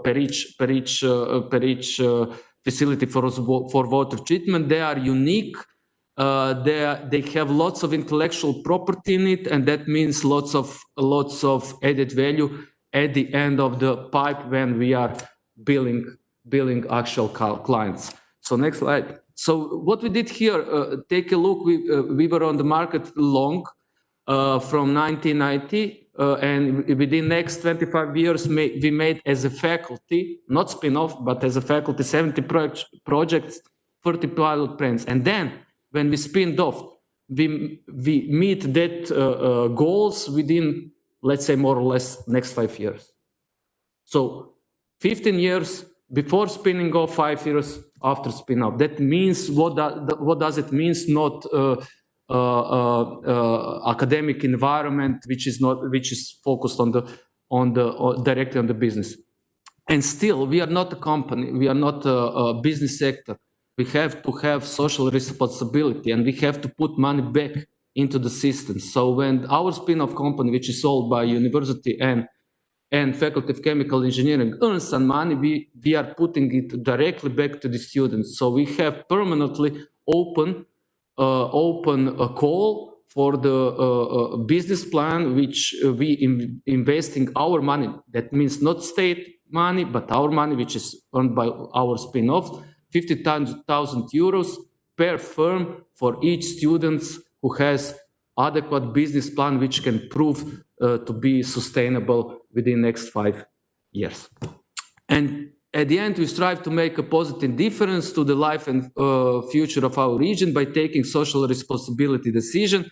per each facility for water treatment. They are unique. They have lots of intellectual property in it, and that means lots of added value at the end of the pipe when we are billing actual clients. So next slide. So what we did here, take a look. We were on the market long, from 1990. And within next 25 years, we made as a faculty, not spin-off, but as a faculty, 70 projects, 30 pilot plants. And then when we spinned off, we meet that goals within, let's say, more or less next 5 years. So 15 years before spinning off, 5 years after spin-off. That means, what does it mean? Not academic environment which is focused directly on the business. And still, we are not a company, we are not a business sector. We have to have social responsibility, and we have to put money back into the system. So when our spin-off company, which is sold by university and Faculty of Chemical Engineering, earns some money, we are putting it directly back to the students. So we have permanently open a call for the business plan, which we investing our money. That means not state money, but our money, which is earned by our spin-off, 50,000 euros per firm for each student who has adequate business plan, which can prove to be sustainable within next 5 years. And at the end, we strive to make a positive difference to the life and future of our region by taking social responsibility decision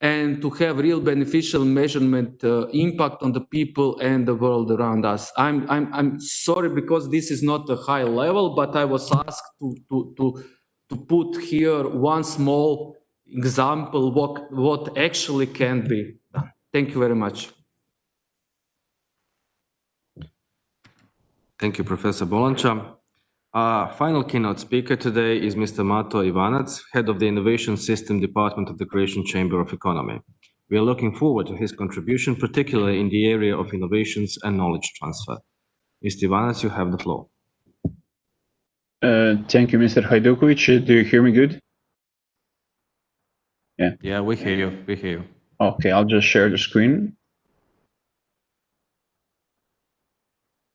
and to have real beneficial measurement impact on the people and the world around us. I'm sorry because this is not a high level, but I was asked to put here one small example what actually can be done. Thank you very much. Thank you, Professor Bolanča. Our final keynote speaker today is Mr. Mato Ivanac, Head of the Innovation System Department of the Croatian Chamber of Economy. We are looking forward to his contribution, particularly in the area of innovations and knowledge transfer. Mr. Ivanac, you have the floor. Thank you, Mr. Hajdukovic. Do you hear me good? Yeah, we hear you. We hear you. Okay, I'll just share the screen.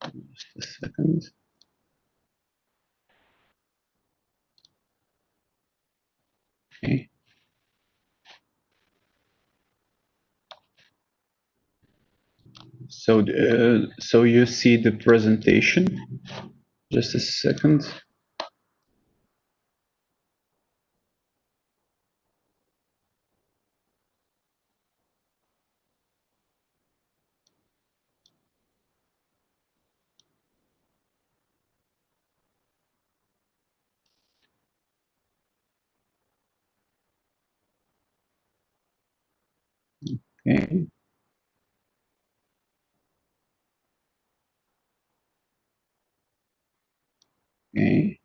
Just a second. Okay. So you see the presentation. Just a second. Okay. Okay.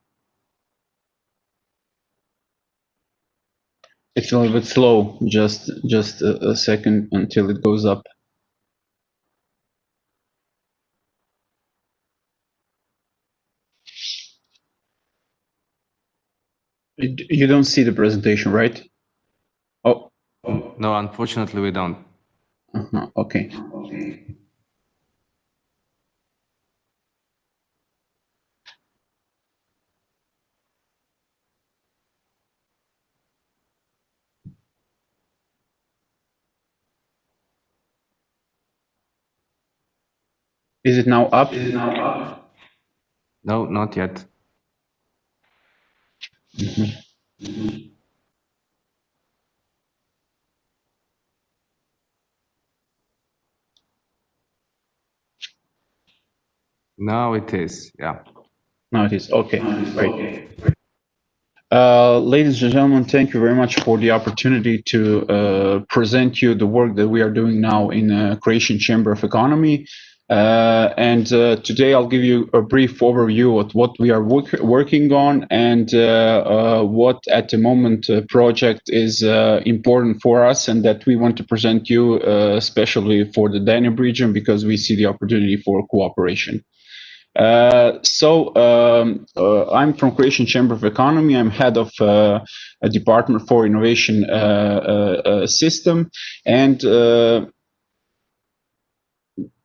It's a little bit slow. Just a second until it goes up. You don't see the presentation, right? Oh. No, unfortunately, we don't. Okay. Is it now up? No, not yet. Now it is, yeah. Now it is. Okay, great. Ladies and gentlemen, thank you very much for the opportunity to present you the work that we are doing now in Croatian Chamber of Economy. Today I'll give you a brief overview of what we are working on and what at the moment project is important for us and that we want to present you especially for the Danube region because we see the opportunity for cooperation. I'm from Croatian Chamber of Economy. I'm head of a department for innovation system, and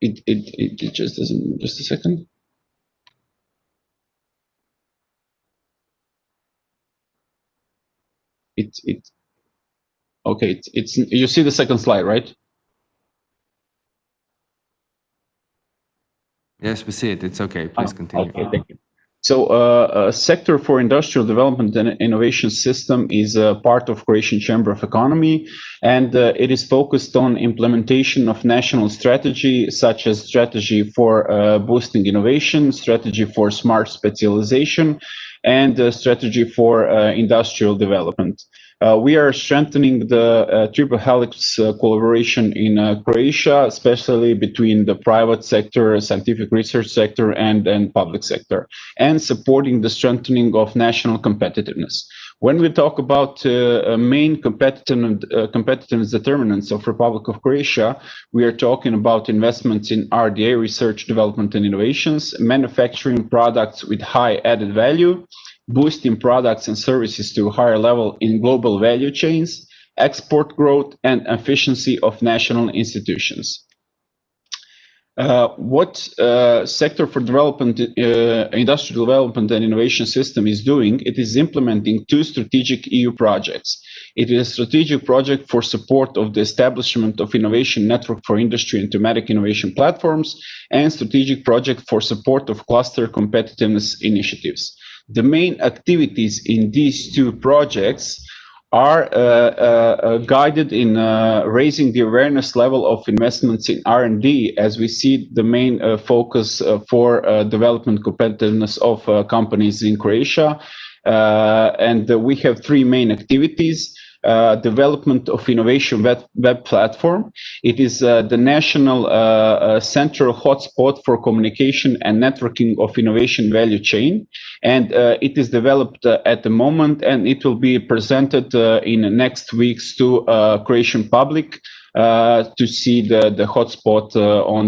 it just doesn't. Just a second. Okay. It's you see the second slide, right? Yes, we see it. It's okay. Please continue. Okay, thank you. So, a sector for industrial development and innovation system is a part of Croatian Chamber of Economy, and it is focused on implementation of national strategy, such as strategy for boosting innovation, strategy for smart specialization, and strategy for industrial development. We are strengthening the triple helix collaboration in Croatia, especially between the private sector, scientific research sector, and public sector, and supporting the strengthening of national competitiveness. When we talk about main competitiveness determinants of Republic of Croatia, we are talking about investments in RDA, research, development, and innovations, manufacturing products with high added value, boosting products and services to a higher level in global value chains, export growth, and efficiency of national institutions. What sector for development, industrial development and innovation system is doing, it is implementing two strategic EU projects. It is a strategic project for support of the establishment of innovation network for industry and thematic innovation platforms, and strategic project for support of cluster competitiveness initiatives. The main activities in these two projects are guided in raising the awareness level of investments in R&D, as we see the main focus for development competitiveness of companies in Croatia. And we have three main activities. Development of innovation web platform. It is the national central hotspot for communication and networking of innovation value chain, and it is developed at the moment, and it will be presented in the next weeks to Croatian public to see the hotspot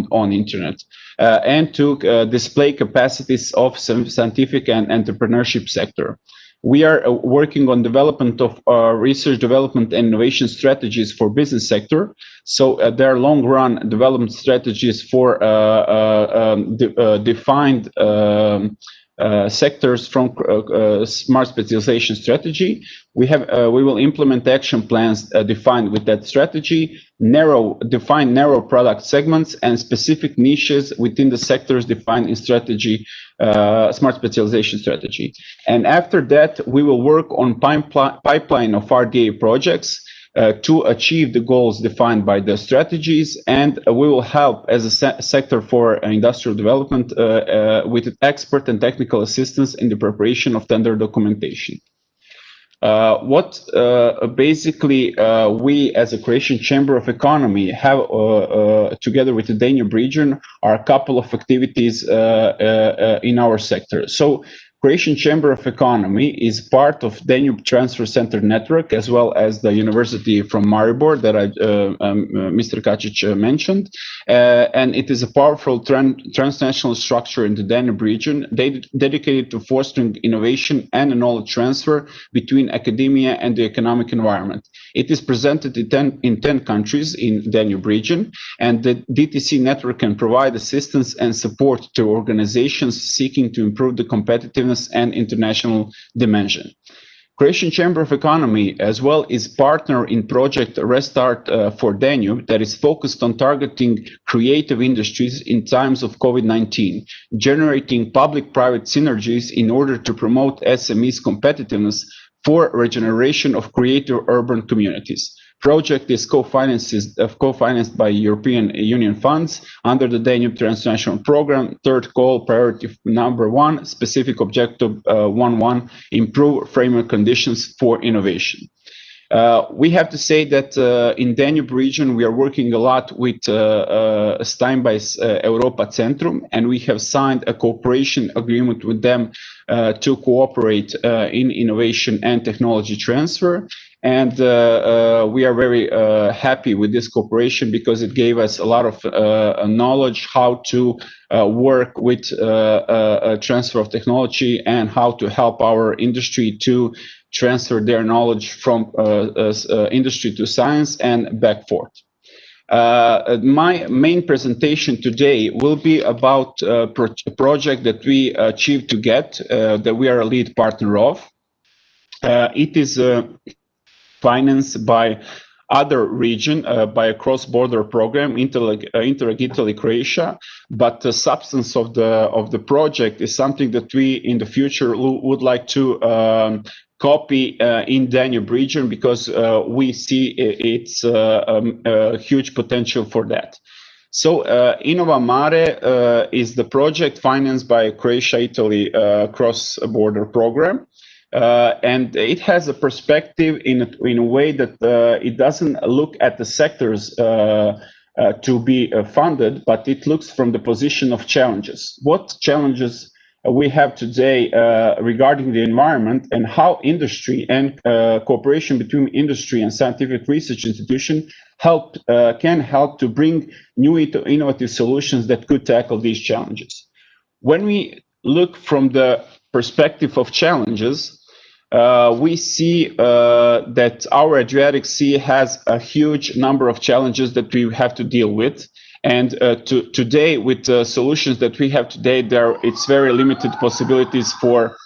on internet. And to display capacities of scientific and entrepreneurship sector. We are working on development of research, development, and innovation strategies for business sector. So there are long-run development strategies for defined sectors from smart specialization strategy. We will implement action plans defined with that strategy, define narrow product segments and specific niches within the sectors defined in strategy, smart specialization strategy. And after that, we will work on pipeline of RDA projects to achieve the goals defined by the strategies, and we will help as a sector for industrial development with expert and technical assistance in the preparation of tender documentation. Basically we as a Croatian Chamber of Economy have together with the Danube region are a couple of activities in our sector. So Croatian Chamber of Economy is part of Danube Transfer Center network, as well as the University from Maribor that Mr. Kacich mentioned. And it is a powerful transnational structure in the Danube region dedicated to fostering innovation and knowledge transfer between academia and the economic environment. It is presented in 10 countries in Danube region, and the DTC network can provide assistance and support to organizations seeking to improve the competitiveness and international dimension. Croatian Chamber of Economy as well is partner in project Restart for Danube that is focused on targeting creative industries in times of COVID-19, generating public-private synergies in order to promote SMEs competitiveness for regeneration of creative urban communities. Project is co-financed by European Union funds under the Danube Transnational Program. Third goal, priority number 1, specific objective 1.1, improve framework conditions for innovation. We have to say that in Danube region, we are working a lot with Steinbeis Europa Centrum, and we have signed a cooperation agreement with them to cooperate in innovation and technology transfer. And we are very happy with this cooperation because it gave us a lot of knowledge how to work with transfer of technology and how to help our industry to transfer their knowledge from industry to science and back forth. My main presentation today will be about a project that we achieved to get, that we are a lead partner of. It is financed by other region by a cross-border program, Interreg Italy Croatia, but the substance of the project is something that we in the future would like to copy in Danube region, because we see it's a huge potential for that. So Innova Mare is the project financed by Croatia-Italy cross-border program. And it has a perspective in a way that it doesn't look at the sectors to be funded, but it looks from the position of challenges. What challenges we have today regarding the environment, and how industry and cooperation between industry and scientific research institution can help to bring new innovative solutions that could tackle these challenges. When we look from the perspective of challenges, we see that our Adriatic Sea has a huge number of challenges that we have to deal with. And today, with the solutions that we have today, it's very limited possibilities for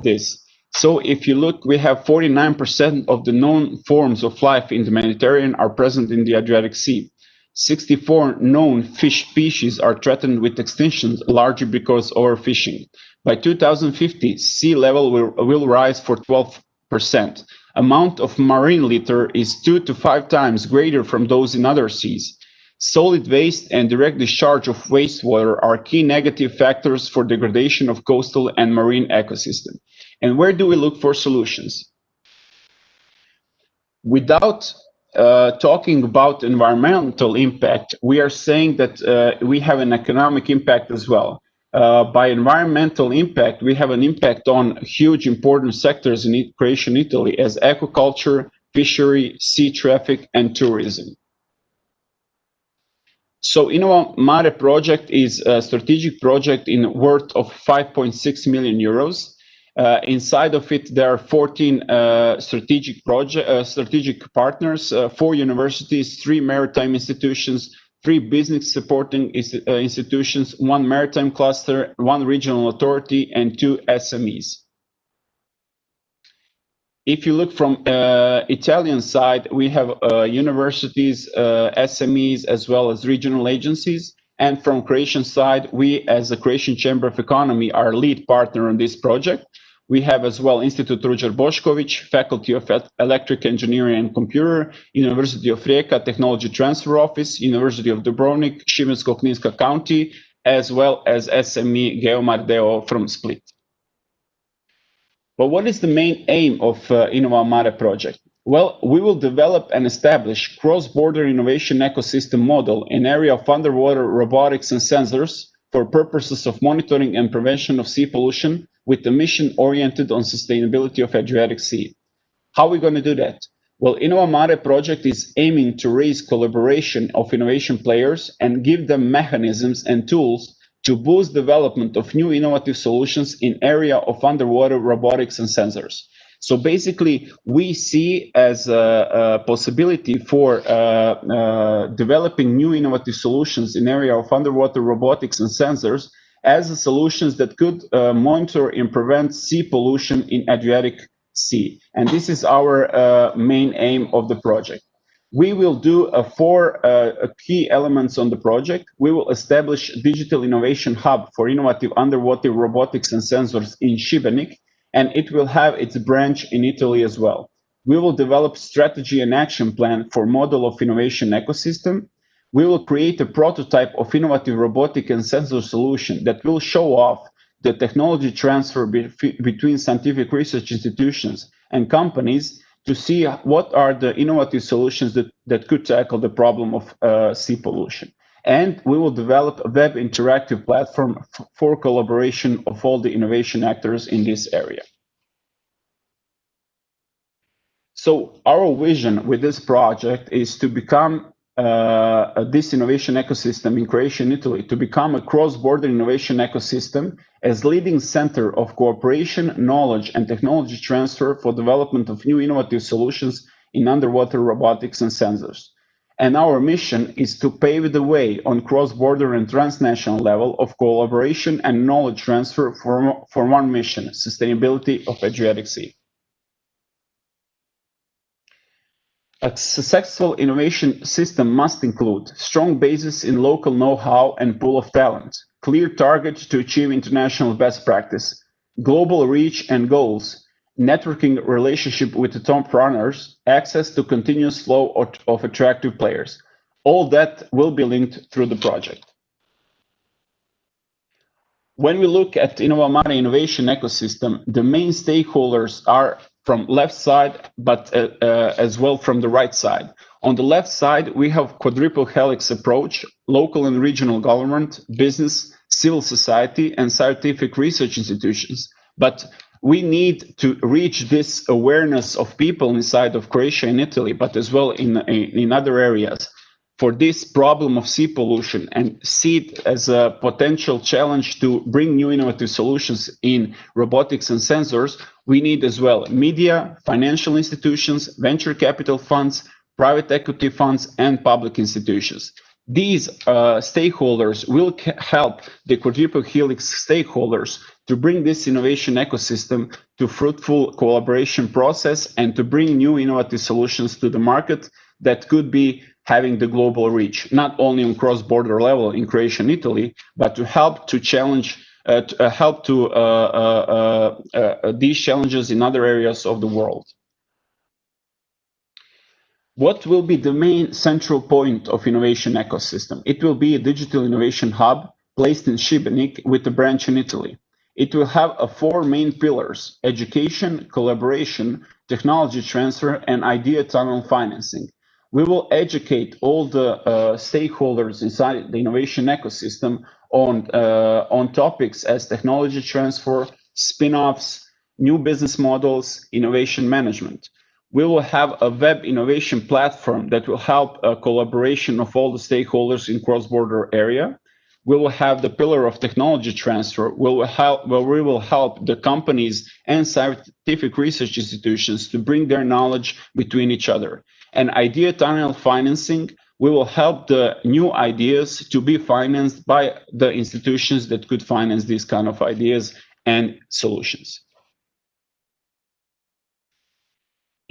this. So if you look, we have 49% of the known forms of life in the Mediterranean are present in the Adriatic Sea. 64 known fish species are threatened with extinction, largely because overfishing. By 2050, sea level will rise for 12%. Amount of marine litter is 2 to 5 times greater from those in other seas. Solid waste and direct discharge of wastewater are key negative factors for degradation of coastal and marine ecosystem. And where do we look for solutions? Without talking about environmental impact, we are saying that we have an economic impact as well. By environmental impact, we have an impact on huge important sectors in Croatia and Italy as aquaculture, fishery, sea traffic, and tourism. So Innova Mare project is a strategic project in worth of 5.6 million euros. Inside of it, there are 14 strategic partners, 4 universities, 3 maritime institutions, 3 business supporting institutions, 1 maritime cluster, 1 regional authority, and 2 SMEs. If you look from Italian side, we have universities, SMEs, as well as regional agencies. And from Croatian side, we as the Croatian Chamber of Economy are lead partner on this project. We have as well Institute Ruđer Bošković, Faculty of Electric Engineering and Computer, University of Rijeka Technology Transfer Office, University of Dubrovnik, Šibensko-kninska County, as well as SME Geomar Deo from Split. But what is the main aim of Innova Mare project? Well, we will develop and establish cross-border innovation ecosystem model in area of underwater robotics and sensors for purposes of monitoring and prevention of sea pollution with a mission oriented on sustainability of Adriatic Sea. How are we going to do that? Well, Innova Mare project is aiming to raise collaboration of innovation players and give them mechanisms and tools to boost development of new innovative solutions in area of underwater robotics and sensors. So basically, we see as a possibility for developing new innovative solutions in area of underwater robotics and sensors as solutions that could monitor and prevent sea pollution in Adriatic Sea. And this is our main aim of the project. We will do 4 key elements on the project. We will establish a digital innovation hub for innovative underwater robotics and sensors in Šibenik, and it will have its branch in Italy as well. We will develop strategy and action plan for model of innovation ecosystem. We will create a prototype of innovative robotic and sensor solution that will show off the technology transfer between scientific research institutions and companies to see what are the innovative solutions that could tackle the problem of sea pollution. And we will develop a web interactive platform for collaboration of all the innovation actors in this area. So our vision with this project is to become this innovation ecosystem in Croatia and Italy, to become a cross-border innovation ecosystem as leading center of cooperation, knowledge, and technology transfer for development of new innovative solutions in underwater robotics and sensors. And our mission is to pave the way on cross-border and transnational level of collaboration and knowledge transfer for one mission, sustainability of Adriatic Sea. A successful innovation system must include strong basis in local know-how and pool of talent, clear targets to achieve international best practice, global reach and goals, networking relationship with the top runners, access to continuous flow of attractive players. All that will be linked through the project. When we look at Innova Mare innovation ecosystem, the main stakeholders are from left side, but as well from the right side. On the left side, we have quadruple helix approach, local and regional government, business, civil society, and scientific research institutions. But we need to reach this awareness of people inside of Croatia and Italy, but as well in other areas, for this problem of sea pollution, and see it as a potential challenge to bring new innovative solutions in robotics and sensors. We need as well media, financial institutions, venture capital funds, private equity funds, and public institutions. These stakeholders will help the quadruple helix stakeholders to bring this innovation ecosystem to fruitful collaboration process and to bring new innovative solutions to the market that could be having the global reach, not only on cross-border level in Croatia and Italy, but to help to challenge, these challenges in other areas of the world. What will be the main central point of innovation ecosystem? It will be a digital innovation hub placed in Šibenik with a branch in Italy. It will have four main pillars: education, collaboration, technology transfer, and idea tunnel financing. We will educate all the stakeholders inside the innovation ecosystem on topics as technology transfer, spin-offs, new business models, innovation management. We will have a web innovation platform that will help collaboration of all the stakeholders in cross-border area. We will have the pillar of technology transfer, where we will help the companies and scientific research institutions to bring their knowledge between each other. And idea tunnel financing, we will help the new ideas to be financed by the institutions that could finance these kind of ideas and solutions.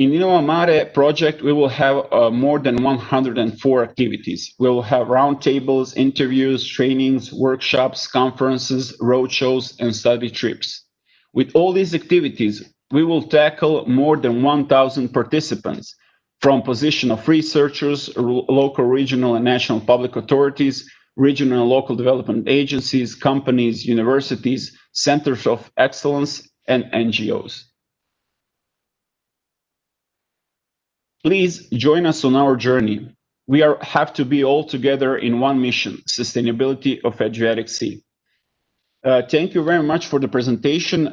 In Innova Mare project, we will have more than 104 activities. We will have roundtables, interviews, trainings, workshops, conferences, roadshows, and study trips. With all these activities, we will tackle more than 1,000 participants from position of researchers, local, regional, and national public authorities, regional and local development agencies, companies, universities, centers of excellence, and NGOs. Please join us on our journey. We have to be all together in one mission: sustainability of Adriatic Sea. Thank you very much for the presentation.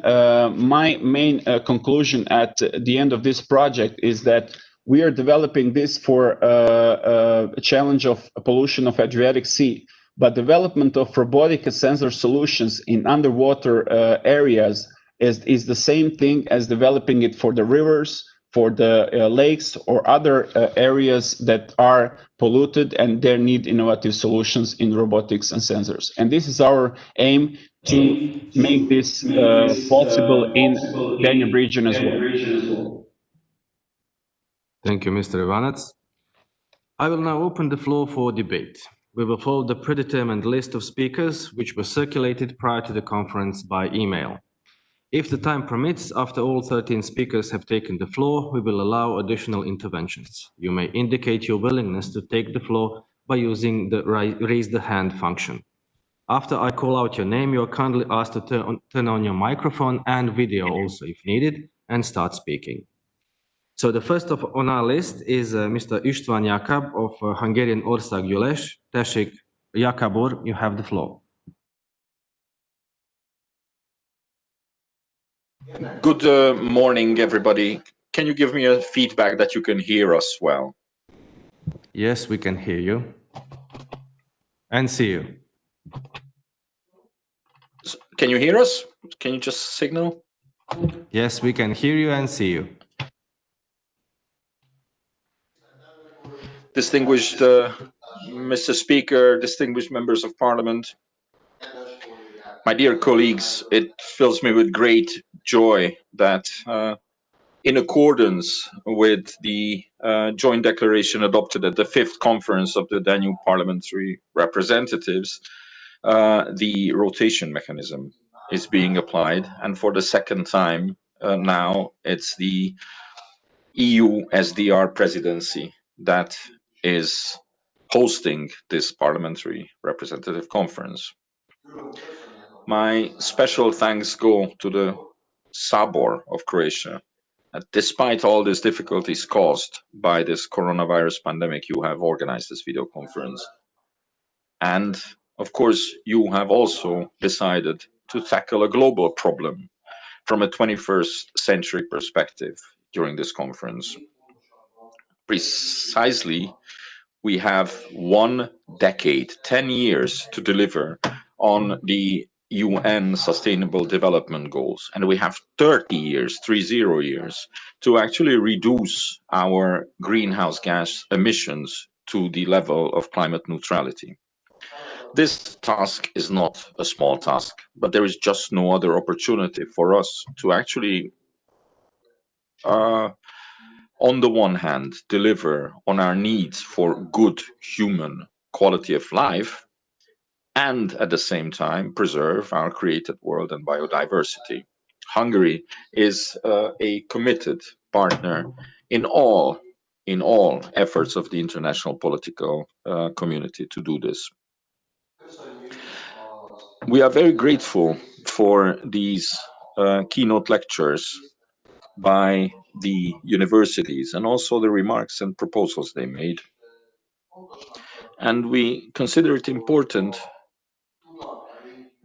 My main conclusion at the end of this project is that we are developing this for a challenge of pollution of Adriatic Sea, but development of robotic and sensor solutions in underwater areas is the same thing as developing it for the rivers, for the lakes or other areas that are polluted, and there need innovative solutions in robotics and sensors. And this is our aim to make this possible in Danube region as well. Thank you, Mr. Ivanac. I will now open the floor for debate. We will follow the predetermined list of speakers, which were circulated prior to the conference by email. If the time permits, after all 13 speakers have taken the floor, we will allow additional interventions. You may indicate your willingness to take the floor by using the raise the hand function. After I call out your name, you are kindly asked to turn on your microphone and video also if needed, and start speaking. So the first on our list is Mr. István Jakab of Hungarian Országgyűlés. Tessék, Jakab úr, you have the floor. Good morning, everybody. Can you give me a feedback that you can hear us well? Yes, we can hear you and see you. Can you hear us? Can you just signal? Yes, we can hear you and see you. Distinguished Mr. Speaker, distinguished members of Parliament, my dear colleagues, it fills me with great joy that in accordance with the joint declaration adopted at the 5th conference of the Danube Parliamentary Representatives, the rotation mechanism is being applied. And for the second time now, it's the EU SDR presidency that is hosting this parliamentary representative conference. My special thanks go to the Sabor of Croatia. Despite all these difficulties caused by this coronavirus pandemic, you have organized this video conference. And of course, you have also decided to tackle a global problem from a 21st century perspective during this conference. Precisely, we have 1 decade, 10 years to deliver on the UN Sustainable Development Goals, and we have 30 years to actually reduce our greenhouse gas emissions to the level of climate neutrality. This task is not a small task, but there is just no other opportunity for us to actually, on the one hand, deliver on our needs for good human quality of life, and at the same time preserve our created world and biodiversity. Hungary is a committed partner in all efforts of the international political community to do this. We are very grateful for these keynote lectures by the universities and also the remarks and proposals they made. And we consider it important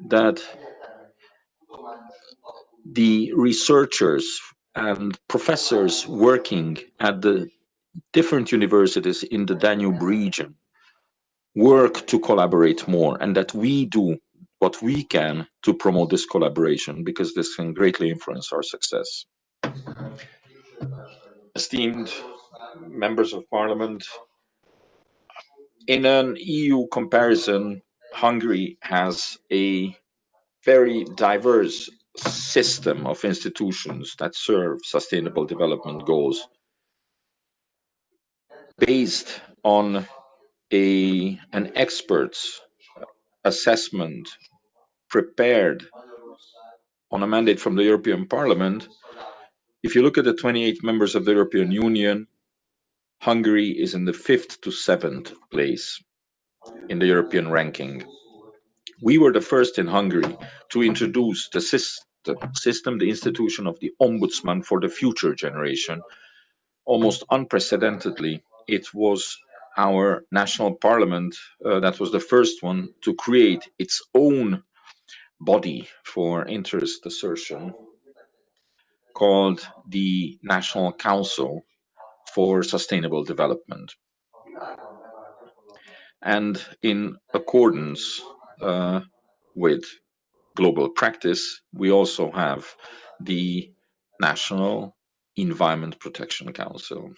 that the researchers and professors working at the different universities in the Danube region work to collaborate more, and that we do what we can to promote this collaboration, because this can greatly influence our success. Esteemed members of parliament, in an EU comparison, Hungary has a very diverse system of institutions that serve sustainable development goals based on an expert's assessment prepared on a mandate from the European Parliament. If you look at the 28 members of the European Union, Hungary is in the 5th to 7th place in the European ranking. We were the first in Hungary to introduce the system, the institution of the Ombudsman for the future generation. Almost unprecedentedly, it was our national parliament that was the first one to create its own body for interest assertion called the National Council for Sustainable Development. And in accordance with global practice, we also have the National Environment Protection Council.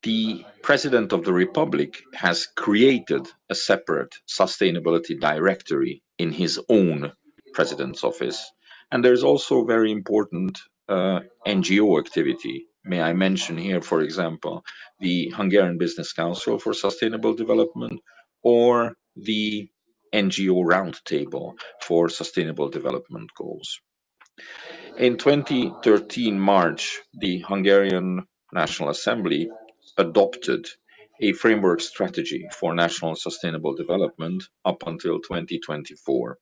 The President of the Republic has created a separate sustainability directory in his own president's office. And there's also very important NGO activity. May I mention here, for example, the Hungarian Business Council for Sustainable Development, or the NGO Roundtable for Sustainable Development Goals. In 2013 March, the Hungarian National Assembly adopted a framework strategy for national sustainable development up until 2024.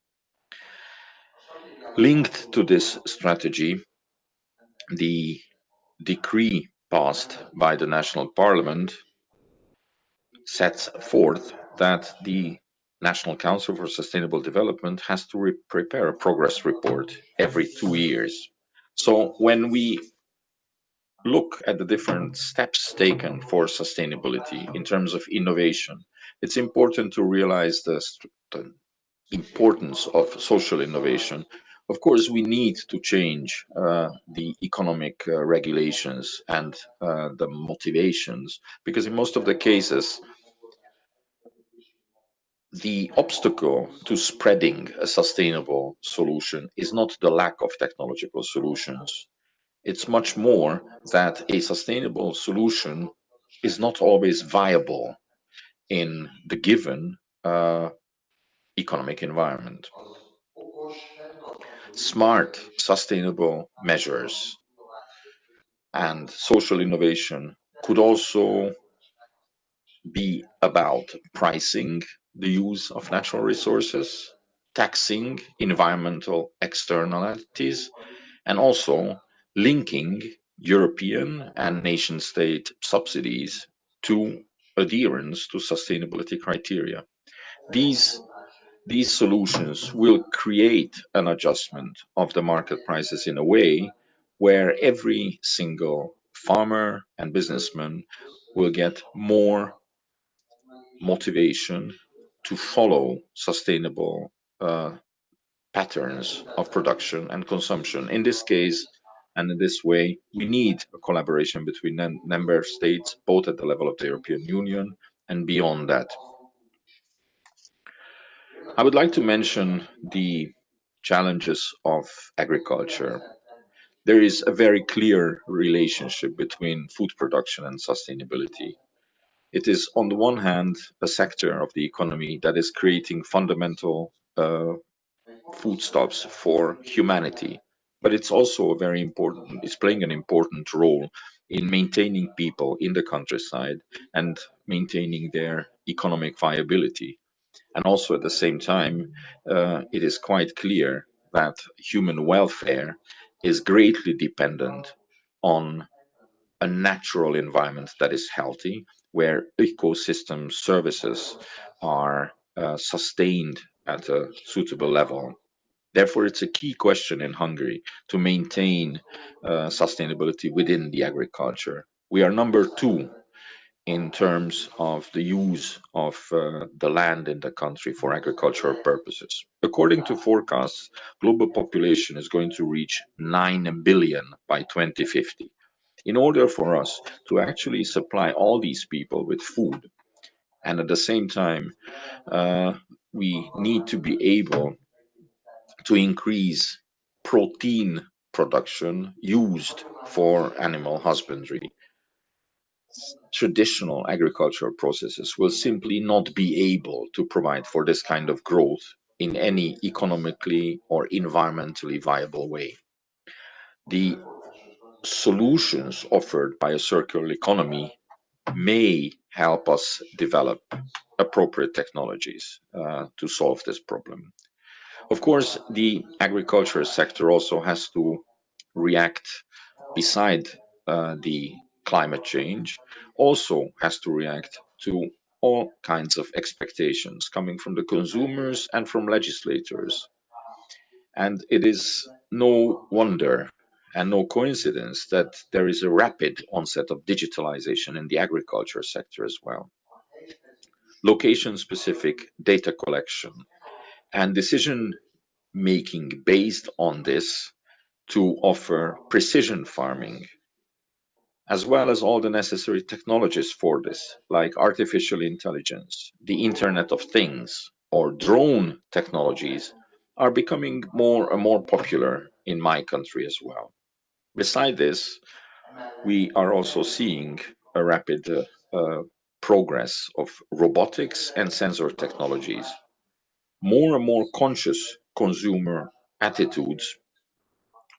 Linked to this strategy, the decree passed by the National Parliament sets forth that the National Council for Sustainable Development has to prepare a progress report every 2 years. So when we look at the different steps taken for sustainability in terms of innovation, it's important to realize the importance of social innovation. Of course, we need to change the economic regulations and the motivations, because in most of the cases, the obstacle to spreading a sustainable solution is not the lack of technological solutions. It's much more that a sustainable solution is not always viable in the given economic environment. Smart, sustainable measures and social innovation could also be about pricing the use of natural resources, taxing environmental externalities, and also linking European and nation-state subsidies to adherence to sustainability criteria. These solutions will create an adjustment of the market prices in a way where every single farmer and businessman will get more motivation to follow sustainable patterns of production and consumption. In this case, and in this way, we need a collaboration between member states, both at the level of the European Union and beyond that. I would like to mention the challenges of agriculture. There is a very clear relationship between food production and sustainability. It is, on the one hand, a sector of the economy that is creating fundamental foodstuffs for humanity, but it's also a very important, it's playing an important role in maintaining people in the countryside and maintaining their economic viability. And also at the same time, it is quite clear that human welfare is greatly dependent on a natural environment that is healthy, where ecosystem services are sustained at a suitable level. Therefore, it's a key question in Hungary to maintain sustainability within the agriculture. We are number two in terms of the use of the land in the country for agricultural purposes. According to forecasts, global population is going to reach 9 billion by 2050. In order for us to actually supply all these people with food, and at the same time, we need to be able to increase protein production used for animal husbandry. Traditional agricultural processes will simply not be able to provide for this kind of growth in any economically or environmentally viable way. The solutions offered by a circular economy may help us develop appropriate technologies to solve this problem. Of course, the agriculture sector also has to react, beside the climate change, also has to react to all kinds of expectations coming from the consumers and from legislators. And it is no wonder and no coincidence that there is a rapid onset of digitalization in the agriculture sector as well. Location-specific data collection and decision making based on this to offer precision farming, as well as all the necessary technologies for this, like artificial intelligence, the Internet of Things, or drone technologies, are becoming more and more popular in my country as well. Beside this, we are also seeing a rapid progress of robotics and sensor technologies. More and more conscious consumer attitudes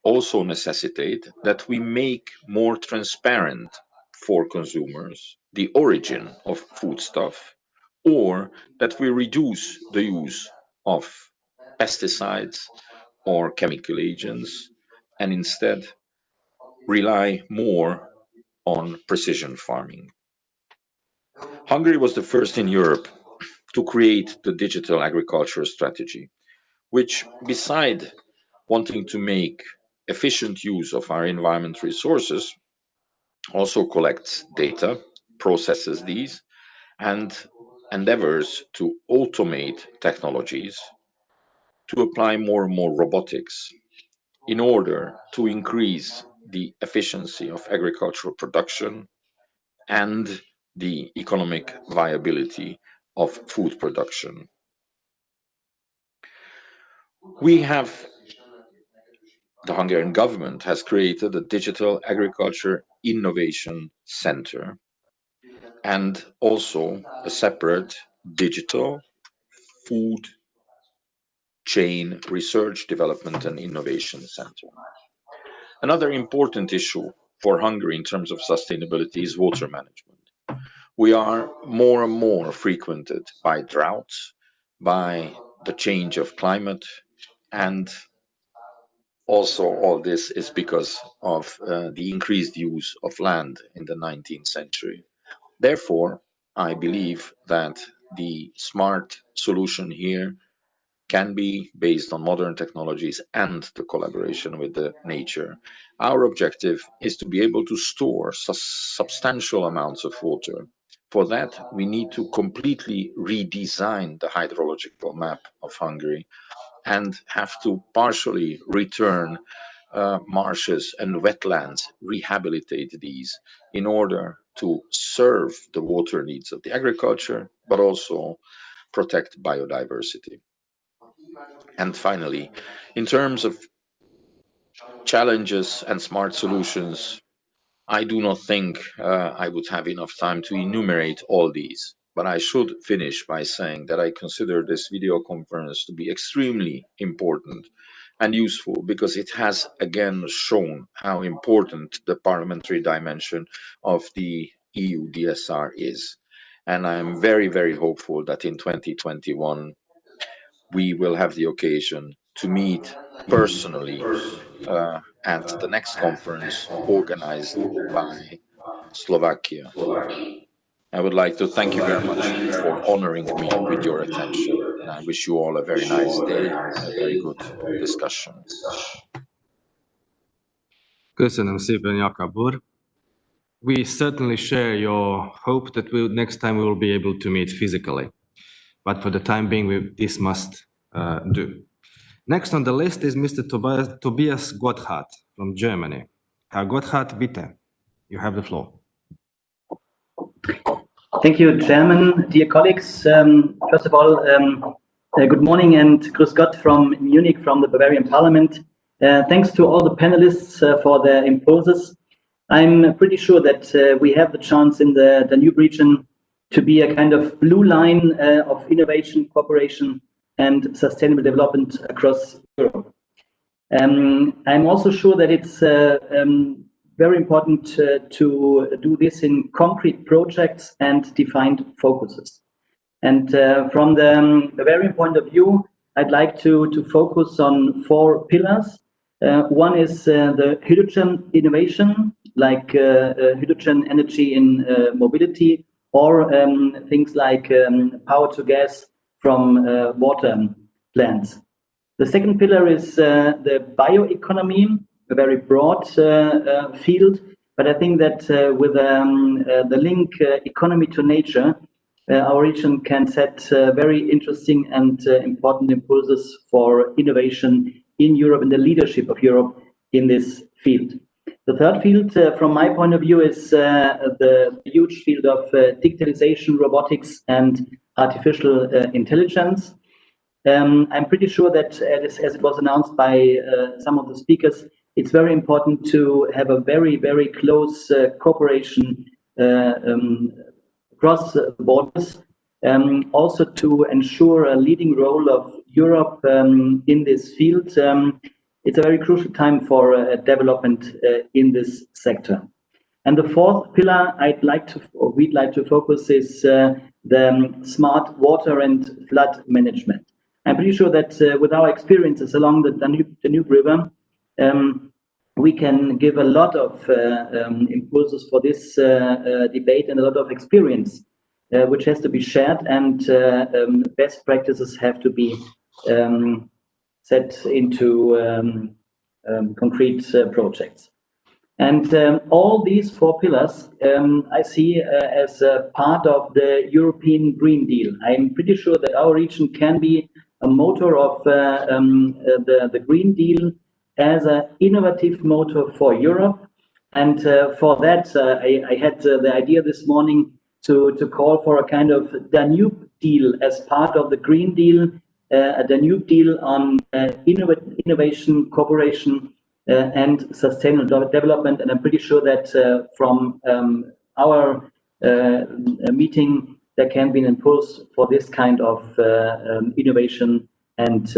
also necessitate that we make more transparent for consumers the origin of foodstuff, or that we reduce the use of pesticides or chemical agents and instead rely more on precision farming. Hungary was the first in Europe to create the digital agriculture strategy, which, beside wanting to make efficient use of our environment resources, also collects data, processes these, and endeavors to automate technologies, to apply more and more robotics in order to increase the efficiency of agricultural production and the economic viability of food production. The Hungarian government has created a digital agriculture innovation center and also a separate digital food chain research, development and innovation center. Another important issue for Hungary in terms of sustainability is water management. We are more and more frequented by droughts, by the change of climate, and also all this is because of the increased use of land in the 19th century. Therefore, I believe that the smart solution here can be based on modern technologies and the collaboration with the nature. Our objective is to be able to store substantial amounts of water. For that, we need to completely redesign the hydrological map of Hungary and have to partially return marshes and wetlands, rehabilitate these in order to serve the water needs of the agriculture, but also protect biodiversity. And finally, in terms of challenges and smart solutions, I do not think I would have enough time to enumerate all these, but I should finish by saying that I consider this video conference to be extremely important and useful because it has again shown how important the parliamentary dimension of the EU DSR is. And I am very, very hopeful that in 2021 we will have the occasion to meet personally at the next conference organized by Slovakia. I would like to thank you very much for honoring me with your attention, and I wish you all a very nice day and a very good discussion. Köszönöm szépen, Jakab úr. We certainly share your hope that next time we will be able to meet physically. But for the time being, this must do. Next on the list is Mr. Tobias Gotthard from Germany. Herr Gotthard, bitte. You have the floor. Thank you, Chairman. Dear colleagues, first of all, good morning and grüß Gott from Munich, from the Bavarian Parliament. Thanks to all the panelists for their impulses. I'm pretty sure that we have the chance in the Danube region to be a kind of blue line of innovation, cooperation, and sustainable development across Europe. I'm also sure that it's very important to do this in concrete projects and defined focuses. And from the Bavarian point of view, I'd like to focus on 4 pillars. One is the hydrogen innovation, like hydrogen energy in mobility, or things like power to gas from water plants. The second pillar is the bioeconomy, a very broad field, but I think that with the link economy to nature, our region can set very interesting and important impulses for innovation in Europe and the leadership of Europe in this field. The third field, from my point of view, is the huge field of digitalization, robotics, and artificial intelligence. I'm pretty sure that, as it was announced by some of the speakers, it's very important to have a very, very close cooperation across borders, also to ensure a leading role of Europe in this field. It's a very crucial time for development in this sector. And the fourth pillar we'd like to focus is the smart water and flood management. I'm pretty sure that with our experiences along the Danube River, we can give a lot of impulses for this debate and a lot of experience, which has to be shared, and best practices have to be set into concrete projects. And all these 4 pillars I see as a part of the European Green Deal. I'm pretty sure that our region can be a motor of the Green Deal as an innovative motor for Europe. And for that, I had the idea this morning to call for a kind of Danube deal as part of the Green Deal, a Danube deal on innovation, cooperation, and sustainable development. And I'm pretty sure that from our meeting, there can be an impulse for this kind of innovation, and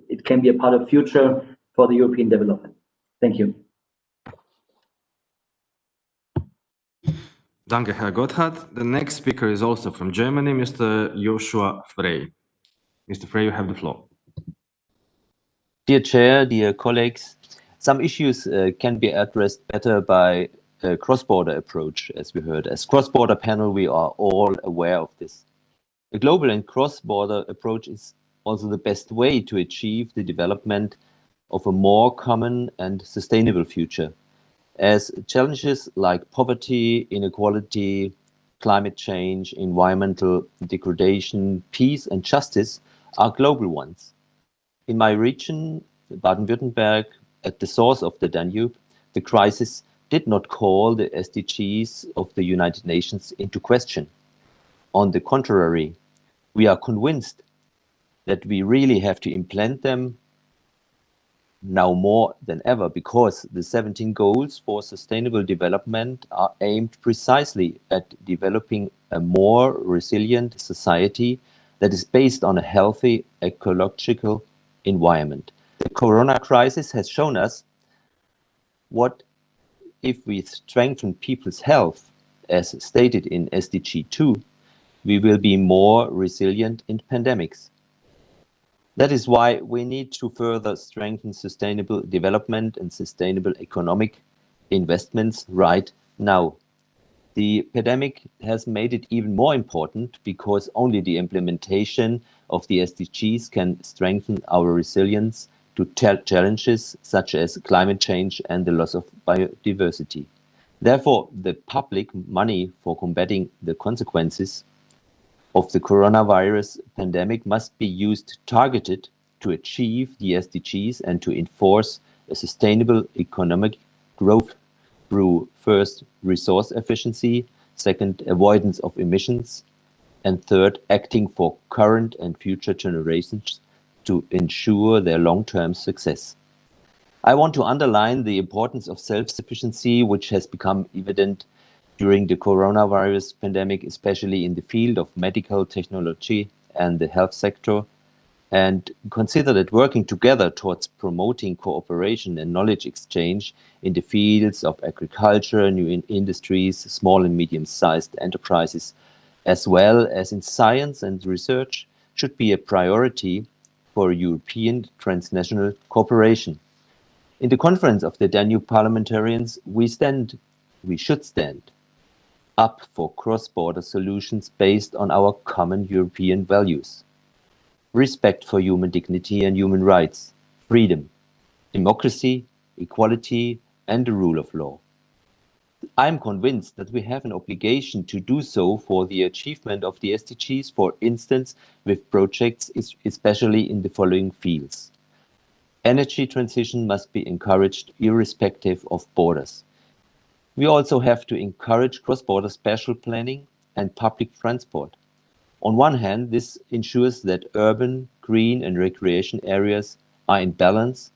it can be a part of future for the European development. Thank you. Danke, Herr Gotthard. The next speaker is also from Germany, Mr. Joshua Frey. Mr. Frey, you have the floor. Dear Chair, dear colleagues, some issues can be addressed better by a cross-border approach, as we heard. As cross-border panel, we are all aware of this. A global and cross-border approach is also the best way to achieve the development of a more common and sustainable future, as challenges like poverty, inequality, climate change, environmental degradation, peace and justice are global ones. In my region, Baden-Württemberg, at the source of the Danube, the crisis did not call the SDGs of the United Nations into question. On the contrary, we are convinced that we really have to implement them now more than ever, because the 17 goals for sustainable development are aimed precisely at developing a more resilient society that is based on a healthy ecological environment. The corona crisis has shown us what if we strengthen people's health, as stated in SDG 2, we will be more resilient in pandemics. That is why we need to further strengthen sustainable development and sustainable economic investments right now. The pandemic has made it even more important because only the implementation of the SDGs can strengthen our resilience to challenges such as climate change and the loss of biodiversity. Therefore, the public money for combating the consequences of the coronavirus pandemic must be used targeted to achieve the SDGs and to enforce a sustainable economic growth through first, resource efficiency, second, avoidance of emissions, and third, acting for current and future generations to ensure their long-term success. I want to underline the importance of self-sufficiency, which has become evident during the coronavirus pandemic, especially in the field of medical technology and the health sector, and consider that working together towards promoting cooperation and knowledge exchange in the fields of agriculture, new industries, small and medium-sized enterprises, as well as in science and research, should be a priority for European transnational cooperation. In the conference of the Danube Parliamentarians, we should stand up for cross-border solutions based on our common European values: respect for human dignity and human rights, freedom, democracy, equality, and the rule of law. I'm convinced that we have an obligation to do so for the achievement of the SDGs, for instance, with projects especially in the following fields. Energy transition must be encouraged irrespective of borders. We also have to encourage cross-border spatial planning and public transport. On one hand, this ensures that urban, green and recreation areas are in balance,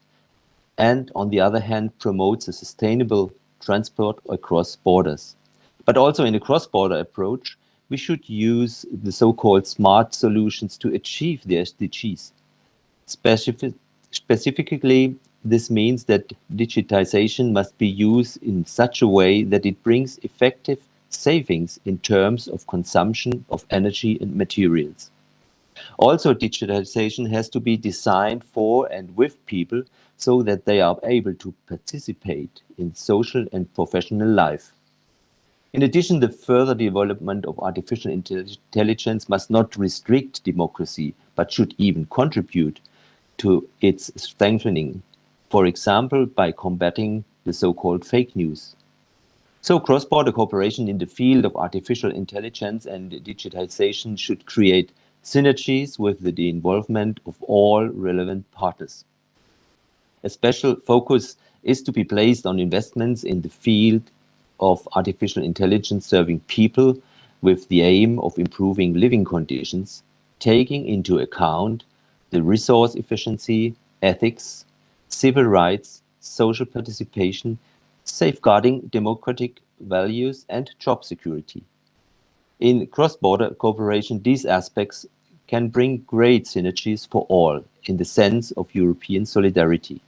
and on the other hand, promotes a sustainable transport across borders. But also in a cross-border approach, we should use the so-called smart solutions to achieve the SDGs. Specifically, this means that digitization must be used in such a way that it brings effective savings in terms of consumption of energy and materials. Also, digitization has to be designed for and with people so that they are able to participate in social and professional life. In addition, the further development of artificial intelligence must not restrict democracy, but should even contribute to its strengthening, for example, by combating the so-called fake news. So cross-border cooperation in the field of artificial intelligence and digitization should create synergies with the involvement of all relevant partners. A special focus is to be placed on investments in the field of artificial intelligence serving people with the aim of improving living conditions, taking into account the resource efficiency, ethics, civil rights, social participation, safeguarding democratic values, and job security. In cross-border cooperation, these aspects can bring great synergies for all in the sense of European solidarity.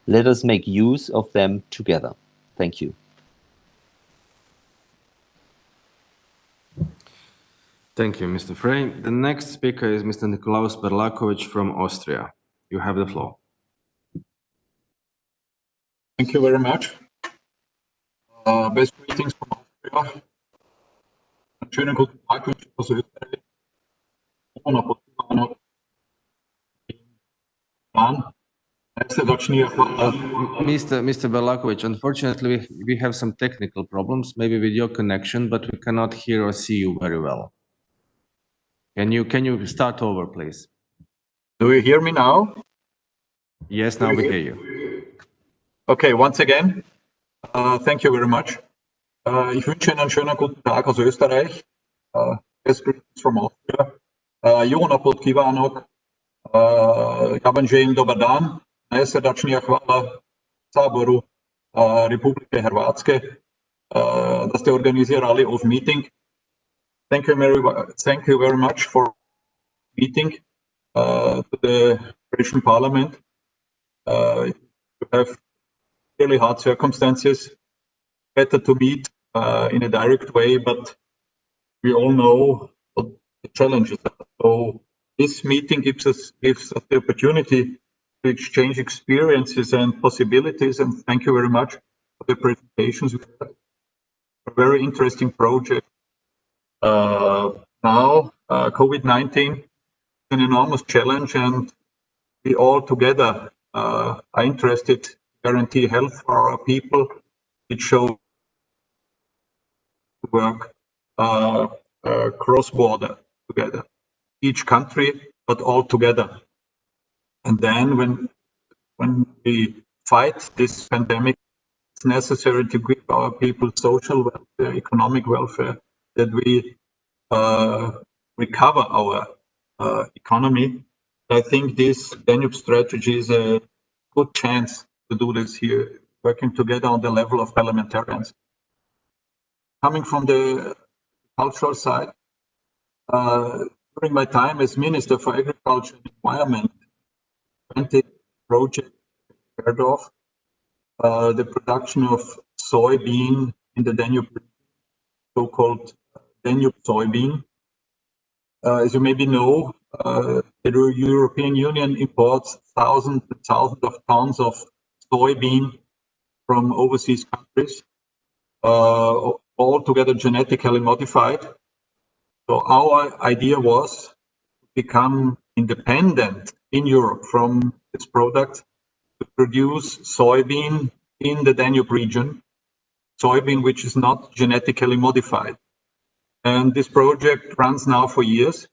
Let us make use of them together. Thank you. Thank you, Mr. Frey. The next speaker is Mr. Nicolaus Berlakovic from Austria. You have the floor. Thank you very much. Best greetings from Austria. Schönen guten Tag wünsche ich aus Österreich. Mr. Berlakovic, unfortunately, we have some technical problems, maybe with your connection, but we cannot hear or see you very well. Can you start over, please? Do you hear me now? Yes, now we hear you. Okay, once again, thank you very much. Ich wünsche Ihnen einen schönen guten Tag aus Österreich. Best greetings from Austria. Jó napot kívánok! Ja vam želim dobar dan. Najsrdačnija hvala Saboru Republike Hrvatske da ste organizirali off meeting. Thank you very much for meeting to the Croatian Parliament. You have really hard circumstances. Better to meet in a direct way, but we all know what the challenges are. So this meeting gives us the opportunity to exchange experiences and possibilities. And thank you very much for the presentations. A very interesting project. Now, COVID-19 is an enormous challenge, and we all together are interested to guarantee health for our people. It shows work cross-border together, each country, but all together. And then when we fight this pandemic, it's necessary to give our people social welfare, economic welfare, that we recover our economy. I think this Danube strategy is a good chance to do this here, working together on the level of parliamentarians. Coming from the cultural side, during my time as Minister for Agriculture and Environment, 20 projects prepared of the production of soybean in the Danube, so-called Danube soybean. As you maybe know, the European Union imports thousands and thousands of tons of soybean from overseas countries, all together genetically modified. So our idea was to become independent in Europe from this product, to produce soybean in the Danube region, soybean which is not genetically modified. And this project runs now for years,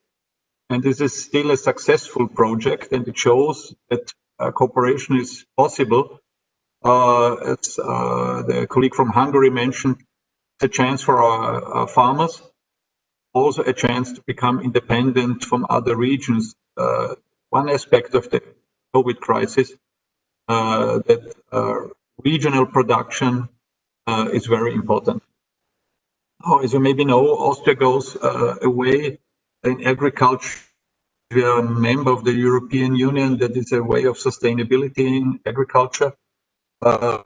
and this is still a successful project, and it shows that cooperation is possible. As the colleague from Hungary mentioned, it's a chance for our farmers, also a chance to become independent from other regions. One aspect of the COVID crisis, that regional production is very important. As you maybe know, Austria goes away in agriculture. We are a member of the European Union. That is a way of sustainability in agriculture. The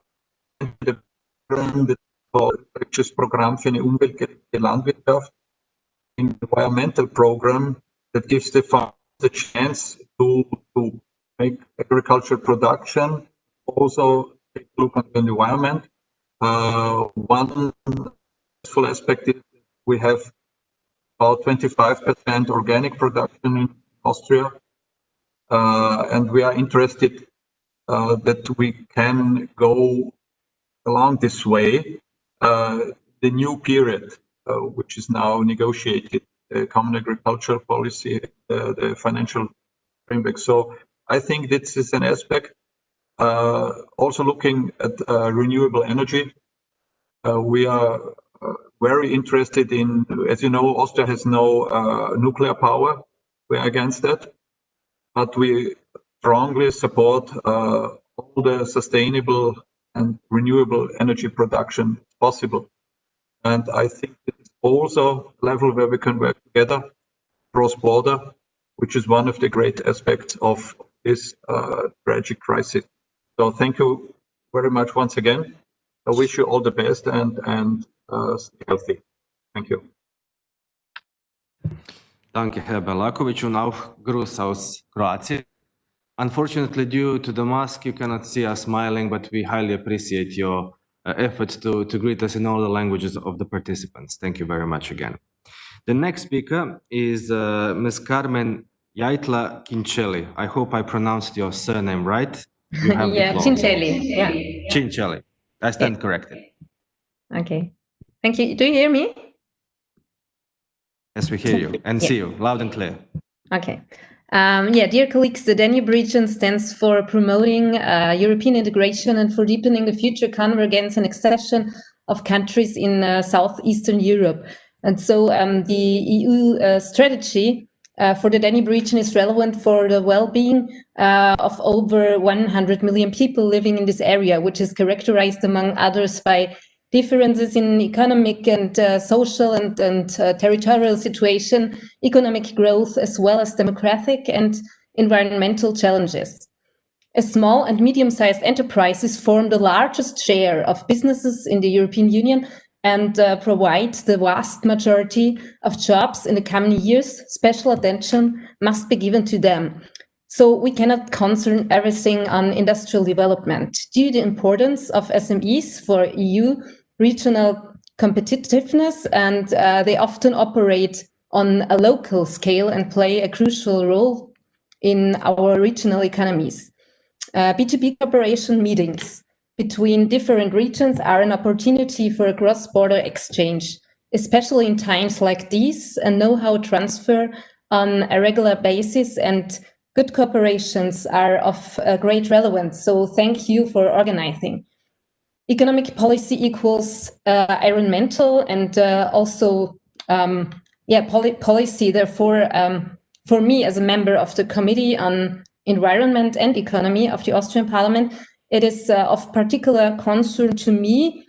program that's called Purchase Program für eine umweltgerechte Landwirtschaft, an environmental program that gives the farmers the chance to make agricultural production, also take a look at the environment. One useful aspect is we have about 25% organic production in Austria, and we are interested that we can go along this way. The new period, which is now negotiated, the Common Agricultural Policy, the financial framework. So I think this is an aspect. Also looking at renewable energy, we are very interested in, as you know, Austria has no nuclear power. We're against that, but we strongly support all the sustainable and renewable energy production possible. And I think it's also a level where we can work together cross-border, which is one of the great aspects of this tragic crisis. So thank you very much once again. I wish you all the best and stay healthy. Thank you. Danke, Herr Berlakovic, und auch Gruß aus Kroatien. Unfortunately, due to the mask, you cannot see us smiling, but we highly appreciate your efforts to greet us in all the languages of the participants. Thank you very much again. The next speaker is Ms. Carmen Jaitla Cincelli. I hope I pronounced your surname right. You have Yeah, Cincelli. Yeah. Cincelli. I stand corrected. Okay. Thank you. Do you hear me? Yes, we hear you and see you loud and clear. Okay. Dear colleagues, the Danube region stands for promoting European integration and for deepening the future convergence and accession of countries in southeastern Europe. And so the EU strategy for the Danube region is relevant for the well-being of over 100 million people living in this area, which is characterized, among others, by differences in economic and social and territorial situation, economic growth, as well as demographic and environmental challenges. As small and medium-sized enterprises form the largest share of businesses in the European Union and provide the vast majority of jobs in the coming years, special attention must be given to them. So we cannot concern everything on industrial development. Due to the importance of SMEs for EU regional competitiveness, and they often operate on a local scale and play a crucial role in our regional economies. B2B cooperation meetings between different regions are an opportunity for a cross-border exchange, especially in times like these, and know-how transfer on a regular basis, and good cooperations are of great relevance. So thank you for organizing. Economic policy equals environmental and also policy. Therefore, for me as a member of the Committee on Environment and Economy of the Austrian Parliament, it is of particular concern to me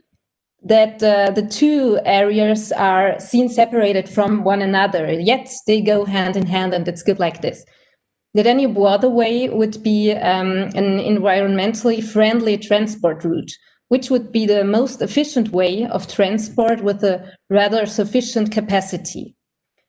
that the two areas are seen separated from one another, yet they go hand in hand, and it's good like this. The Danube waterway would be an environmentally friendly transport route, which would be the most efficient way of transport with a rather sufficient capacity.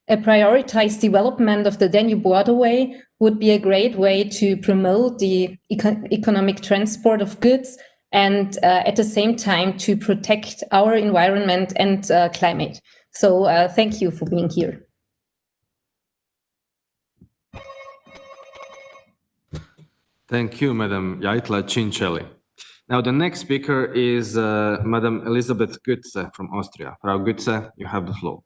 A prioritized development of the Danube waterway would be a great way to promote the economic transport of goods and at the same time to protect our environment and climate. So thank you for being here. Thank you, Madam Jaitla Cincelli. Now, the next speaker is Madam Elisabeth Götze from Austria. Frau Götze, you have the floor.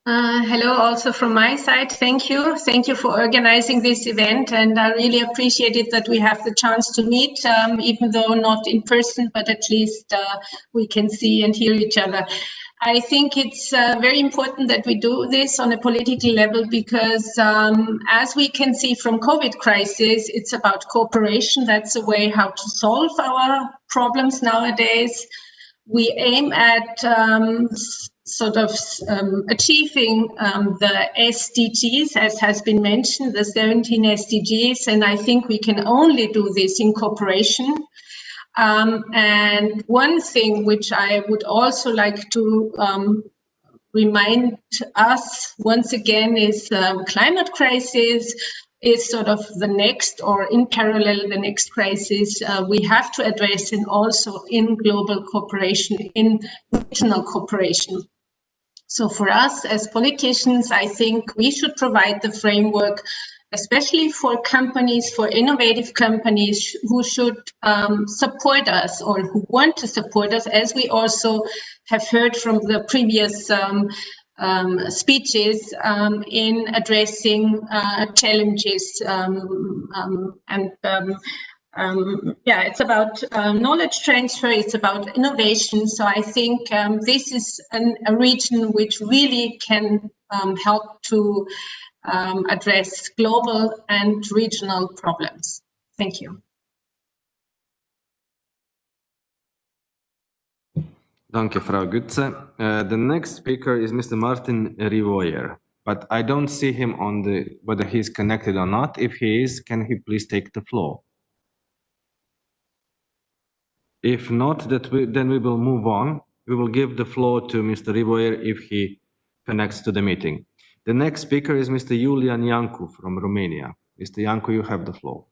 Hello, also from my side. Thank you. Thank you for organizing this event. And I really appreciate it that we have the chance to meet, even though not in person, but at least we can see and hear each other. I think it's very important that we do this on a political level because as we can see from COVID crisis, it's about cooperation. That's a way how to solve our problems nowadays. We aim at achieving the SDGs, as has been mentioned, the 17 SDGs, and I think we can only do this in cooperation. And one thing which I would also like to remind us once again is climate crisis is sort of the next, or in parallel, the next crisis we have to address, and also in global cooperation, in regional cooperation. So for us as politicians, I think we should provide the framework, especially for companies, for innovative companies who should support us or who want to support us, as we also have heard from the previous speeches in addressing challenges it's about knowledge transfer, it's about innovation. So I think this is a region which really can help to address global and regional problems. Thank you. Danke, Frau Götze. The next speaker is Mr. Martin Rivoyer, but I don't see him on whether he's connected or not. If he is, can he please take the floor? If not, then we will move on. We will give the floor to Mr. Rivoyer if he connects to the meeting. The next speaker is Mr. Iulian Iancu from Romania. Mr. Iancu, you have the floor.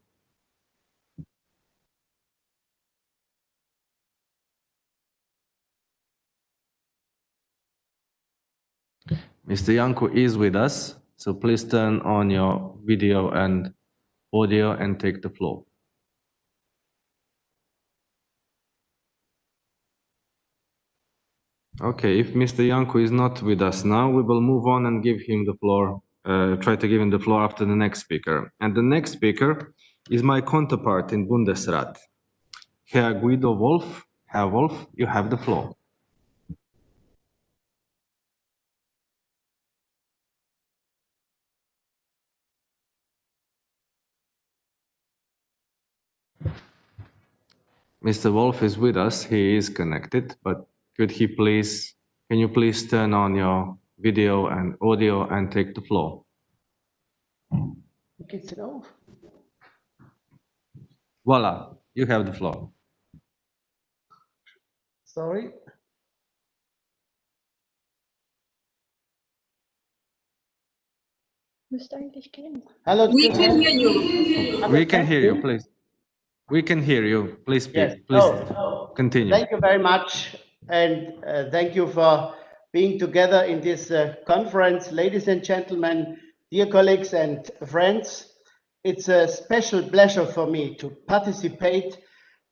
Mr. Iancu is with us, so please turn on your video and audio and take the floor. Okay, if Mr. Iancu is not with us now, we will move on and give him the floor, try to give him the floor after the next speaker. And the next speaker is my counterpart in Bundesrat, Herr Guido Wolf. Herr Wolf, you have the floor. Mr. Wolf is with us. He is connected, but can you please turn on your video and audio and take the floor? Voila, you have the floor. Sorry. Hello. We can hear you. We can hear you, please. We can hear you. Please speak. Yes. Please continue. Thank you very much, and thank you for being together in this conference. Ladies and gentlemen, dear colleagues and friends, it's a special pleasure for me to participate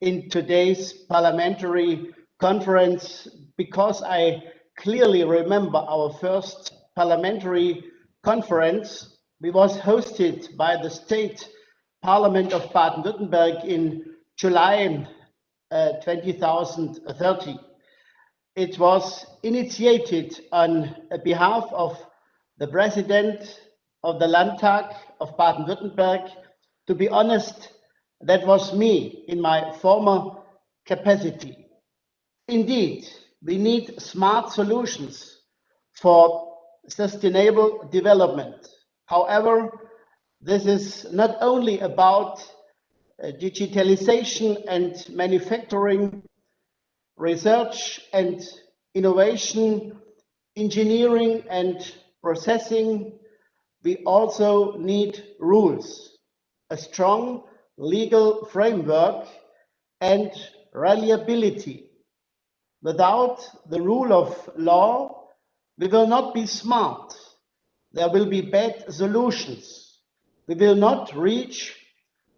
in today's parliamentary conference because I clearly remember our first parliamentary conference. We was hosted by the State Parliament of Baden-Württemberg in July 2013. It was initiated on behalf of the President of the Landtag of Baden-Württemberg. To be honest, that was me in my former capacity. Indeed, we need smart solutions for sustainable development. However, this is not only about digitalization and manufacturing, research and innovation, engineering and processing. We also need rules, a strong legal framework and reliability. Without the rule of law, we will not be smart. There will be bad solutions. We will not reach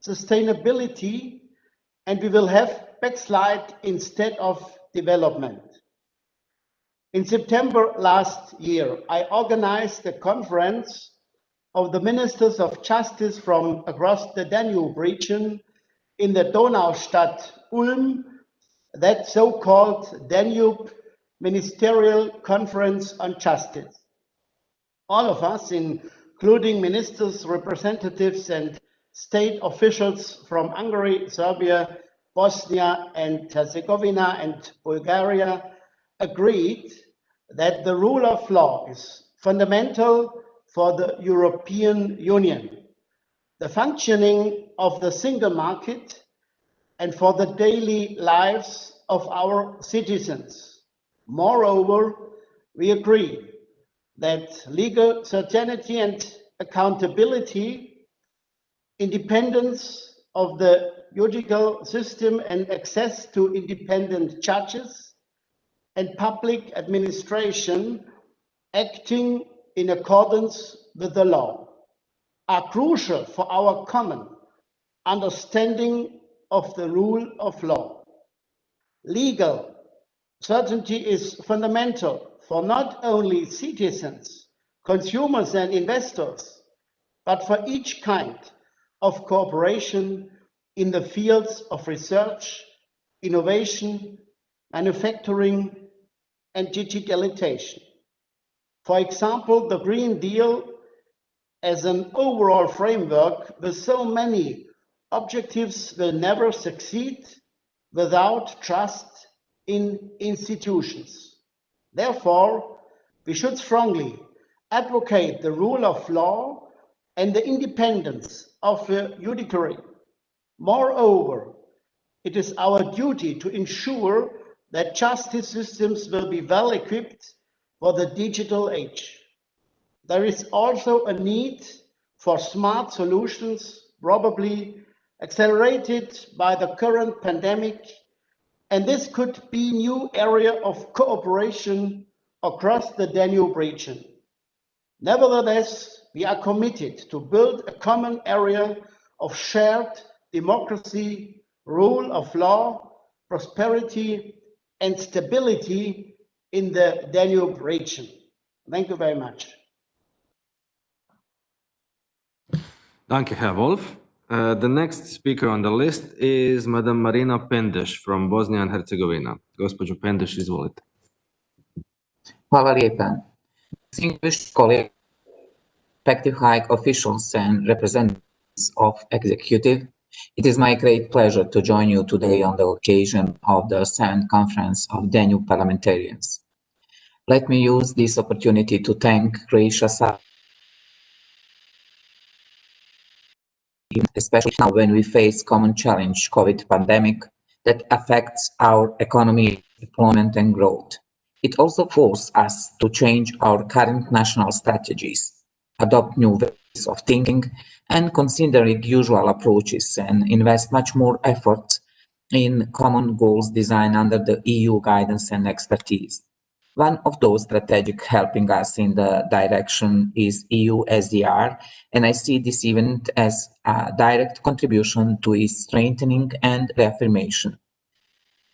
sustainability, and we will have backslide instead of development. In September last year, I organized a conference of the ministers of justice from across the Danube region in the Donaustadt Ulm, that so-called Danube Ministerial Conference on Justice. All of us, including ministers, representatives, and state officials from Hungary, Serbia, Bosnia and Herzegovina, and Bulgaria, agreed that the rule of law is fundamental for the European Union, the functioning of the single market, and for the daily lives of our citizens. Moreover, we agree that legal certainty and accountability, independence of the judicial system and access to independent judges and public administration acting in accordance with the law are crucial for our common understanding of the rule of law. Legal certainty is fundamental for not only citizens, consumers and investors, but for each kind of cooperation in the fields of research, innovation, manufacturing, and digitalization. For example, the Green Deal as an overall framework with so many objectives will never succeed without trust in institutions. Therefore, we should strongly advocate the rule of law and the independence of the judiciary. Moreover, it is our duty to ensure that justice systems will be well equipped for the digital age. There is also a need for smart solutions, probably accelerated by the current pandemic, and this could be a new area of cooperation across the Danube region. Nevertheless, we are committed to build a common area of shared democracy, rule of law, prosperity, and stability in the Danube region. Thank you very much. Thank you, Herr Wolf. The next speaker on the list is Madam Marina Pendes from Bosnia and Herzegovina. Gospođo Pendes, izvolite. Hvala lijepa. Distinguished colleagues, respective high officials and representatives of executive, It is my great pleasure to join you today on the occasion of the 7th Conference of Danube Parliamentarians. Let me use this opportunity to thank Croatia, especially now when we face common challenge, COVID pandemic, that affects our economy, employment and growth. It also forced us to change our current national strategies, adopt new ways of thinking and considering usual approaches and invest much more effort in common goals designed under the EU guidance and expertise. One of those strategic helping us in the direction is EU SDR, and I see this event as a direct contribution to its strengthening and reaffirmation.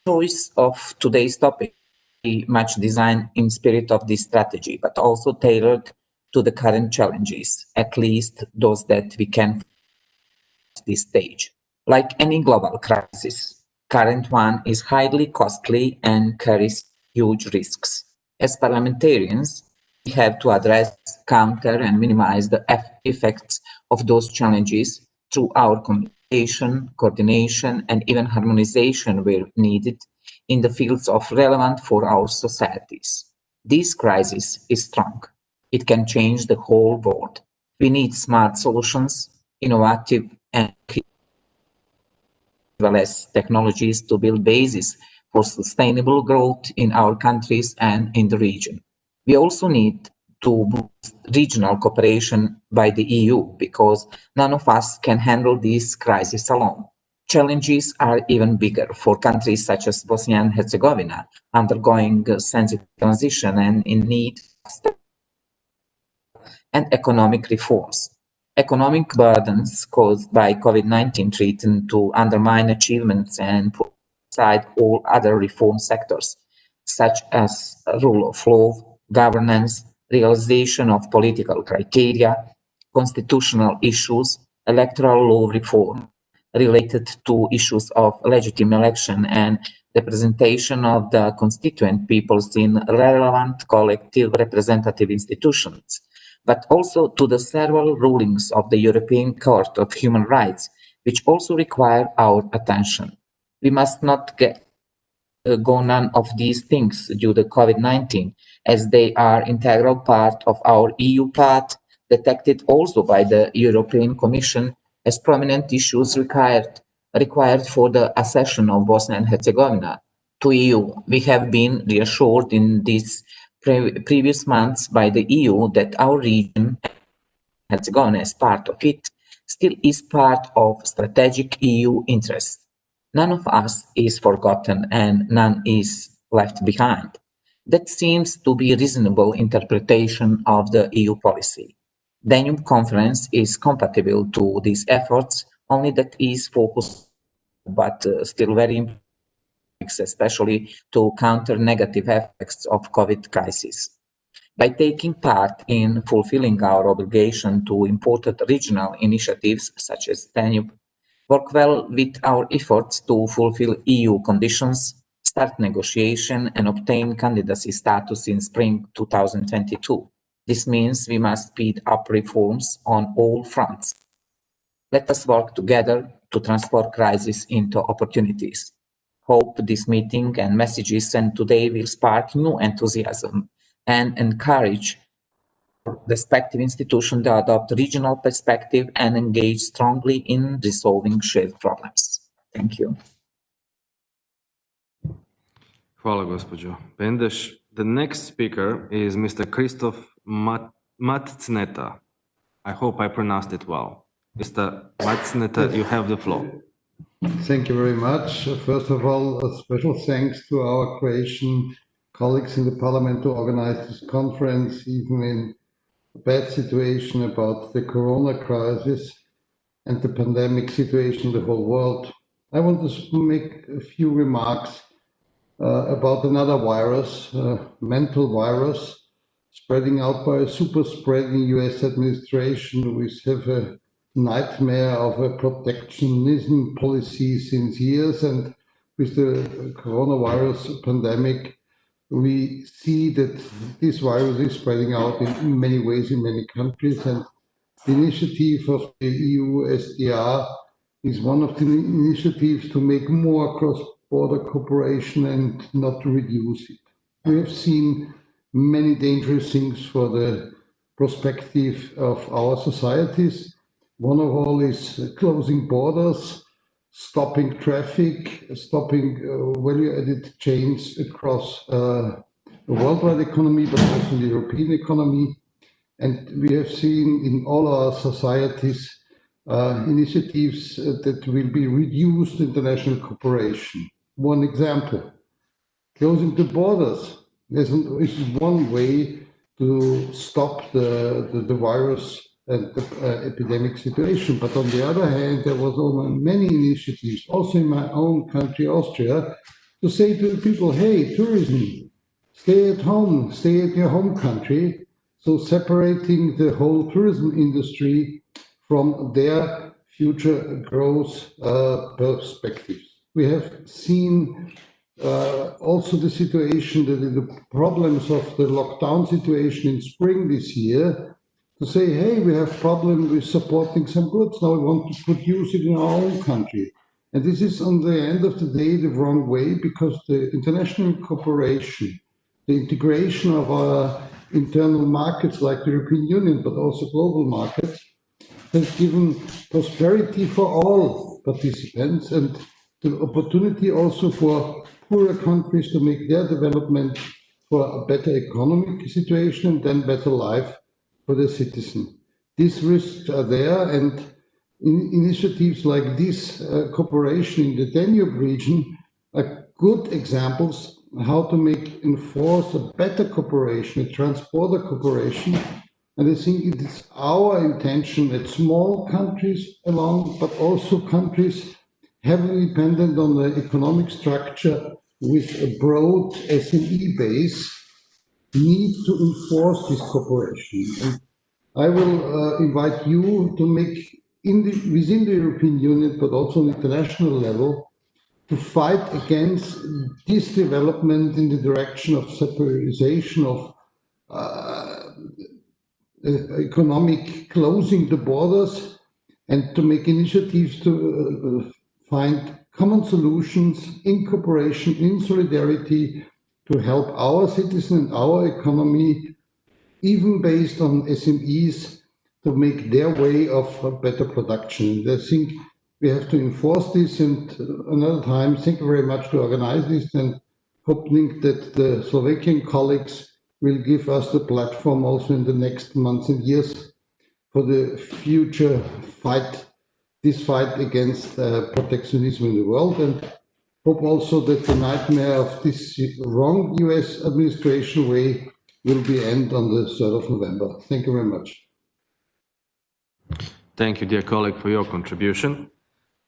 Choice of today's topic is much designed in spirit of this strategy, but also tailored to the current challenges, at least those that we can at this stage. Like any global crisis, current one is highly costly and carries huge risks. As parliamentarians, we have to address, counter and minimize the effects of those challenges through our communication, coordination and even harmonization where needed in the fields of relevant for our societies. This crisis is strong. It can change the whole world. We need smart solutions, innovative and as well as technologies to build bases for sustainable growth in our countries and in the region. We also need to boost regional cooperation by the EU because none of us can handle this crisis alone. Challenges are even bigger for countries such as Bosnia and Herzegovina, undergoing a sensitive transition and in need of and economic reforms. Economic burdens caused by COVID-19 threaten to undermine achievements and put aside all other reform sectors, such as rule of law, governance, realization of political criteria, constitutional issues, electoral law reform related to issues of legitimate election and representation of the constituent peoples in relevant collective representative institutions, but also to the several rulings of the European Court of Human Rights, which also require our attention. We must not go none of these things due to COVID-19, as they are integral part of our EU path, detected also by the European Commission as prominent issues required for the accession of Bosnia and Herzegovina to EU. We have been reassured in these previous months by the EU that our region, Herzegovina as part of it, still is part of strategic EU interest. None of us is forgotten and none is left behind. That seems to be a reasonable interpretation of the EU policy. Danube Conference is compatible to these efforts, only that is focused, but still very important, especially to counter negative effects of COVID crisis. By taking part in fulfilling our obligation to important regional initiatives such as Danube, work well with our efforts to fulfill EU conditions, start negotiation and obtain candidacy status in spring 2022. This means we must speed up reforms on all fronts. Let us work together to transform crises into opportunities. Hope this meeting and messages sent today will spark new enthusiasm and encourage respective institutions to adopt regional perspective and engage strongly in resolving shared problems. Thank you. Hvala, gospođo Pendeš. The next speaker is Mr. Christoph Matzneta. I hope I pronounced it well. Mr. Matzneta, you have the floor. Thank you very much. First of all, a special thanks to our Croatian colleagues in the Parliament to organize this conference, even in a bad situation about the corona crisis and the pandemic situation in the whole world. I want to make a few remarks about another virus, mental virus, spreading out by a super spreading US administration, which have a nightmare of a protectionism policy since years. And with the coronavirus pandemic, we see that this virus is spreading out in many ways in many countries. And the initiative of the EU SDR is one of the initiatives to make more cross-border cooperation and not to reduce it. We have seen many dangerous things for the perspective of our societies. One of all is closing borders, stopping traffic, stopping value-added chains across the worldwide economy, but also the European economy. And we have seen in all our societies initiatives that will be reduced international cooperation. One example, closing the borders is one way to stop the virus and the epidemic situation. But on the other hand, there was many initiatives, also in my own country, Austria, to say to the people, hey, tourism, stay at home, stay at your home country. So separating the whole tourism industry from their future growth perspectives. We have seen also the situation, the problems of the lockdown situation in spring this year, to say, hey, we have problem with supporting some goods, now we want to produce it in our own country. And this is, on the end of the day, the wrong way, because the international cooperation, the integration of our internal markets like the European Union, but also global markets, has given prosperity for all participants and the opportunity also for poorer countries to make their development for a better economic situation and then better life for the citizen. These risks are there, and initiatives like this cooperation in the Danube region are good examples how to enforce a better cooperation, a trans-border cooperation. And I think it is our intention that small countries along, but also countries heavily dependent on the economic structure with a broad SME base, need to enforce this cooperation. And I will invite you to make, within the European Union, but also on international level, to fight against this development in the direction of separarization, of economic closing the borders, and to make initiatives to find common solutions in cooperation, in solidarity, to help our citizens and our economy, even based on SMEs, to make their way of better production. And I think we have to enforce this, and another time, thank you very much to organize this, and hoping that the Slovakian colleagues will give us the platform also in the next months and years for the future fight, this fight against protectionism in the world, and hope also that the nightmare of this wrong US administration way will be end on the 3rd of November. Thank you very much. Thank you, dear colleague, for your contribution.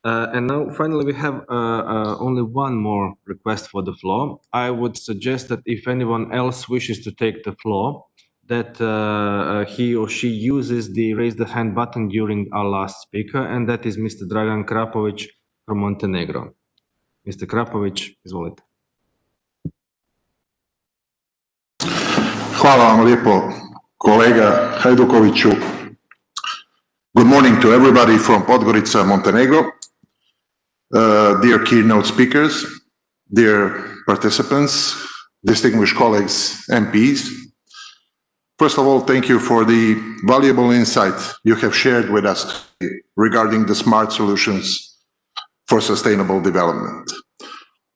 And now, finally, we have only one more request for the floor. I would suggest that if anyone else wishes to take the floor, that he or she uses the raise the hand button during our last speaker, and that is Mr. Dragan Krapovic from Montenegro. Mr. Krapovic, izvolite. Hvala vam lijepo, kolega Hajdukoviću. Good morning to everybody from Podgorica, Montenegro. Dear keynote speakers, dear participants, distinguished colleagues, MPs. First of all, thank you for the valuable insight you have shared with us today regarding the smart solutions for sustainable development.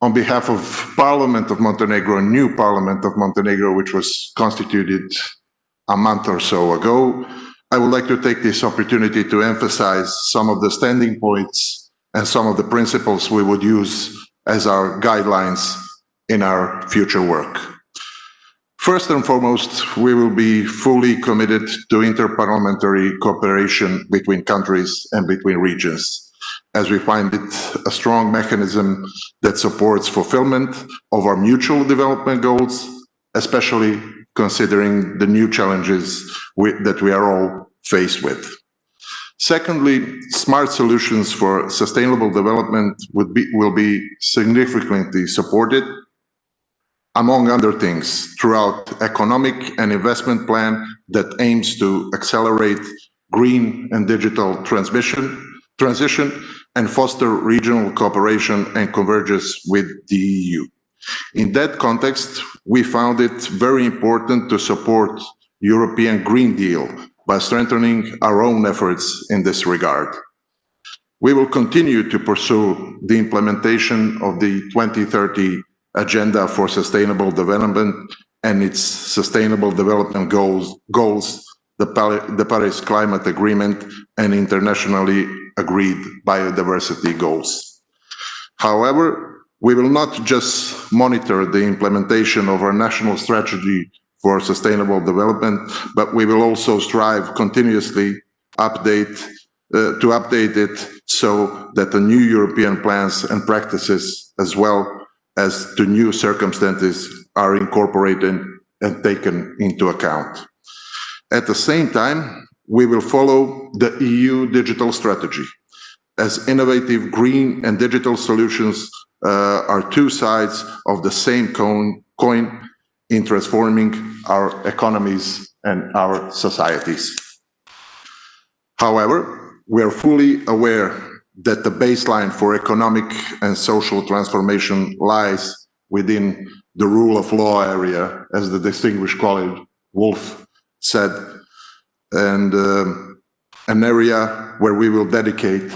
On behalf of Parliament of Montenegro, a new Parliament of Montenegro, which was constituted a month or so ago, I would like to take this opportunity to emphasize some of the standing points and some of the principles we would use as our guidelines in our future work. First and foremost, we will be fully committed to interparliamentary cooperation between countries and between regions, as we find it a strong mechanism that supports fulfillment of our mutual development goals, especially considering the new challenges that we are all faced with. Secondly, smart solutions for sustainable development will be significantly supported, among other things, throughout economic and investment plan that aims to accelerate green and digital transmission, transition and foster regional cooperation and convergence with the EU. In that context, we found it very important to support European Green Deal by strengthening our own efforts in this regard. We will continue to pursue the implementation of the 2030 Agenda for Sustainable Development and its Sustainable Development Goals, the Paris Climate Agreement, and internationally agreed biodiversity goals. However, we will not just monitor the implementation of our national strategy for sustainable development, but we will also strive continuously to update it so that the new European plans and practices, as well as to new circumstances, are incorporated and taken into account. At the same time, we will follow the EU digital strategy, as innovative green and digital solutions are two sides of the same coin in transforming our economies and our societies. However, we are fully aware that the baseline for economic and social transformation lies within the rule of law area, as the distinguished colleague Wolf said, and an area where we will dedicate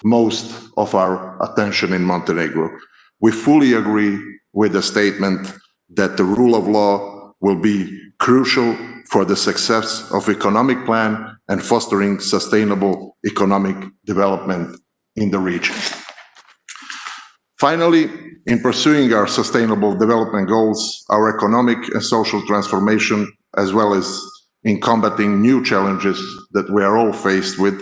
most of our attention in Montenegro. We fully agree with the statement that the rule of law will be crucial for the success of economic plan and fostering sustainable economic development in the region. Finally, in pursuing our sustainable development goals, our economic and social transformation, as well as in combating new challenges that we are all faced with,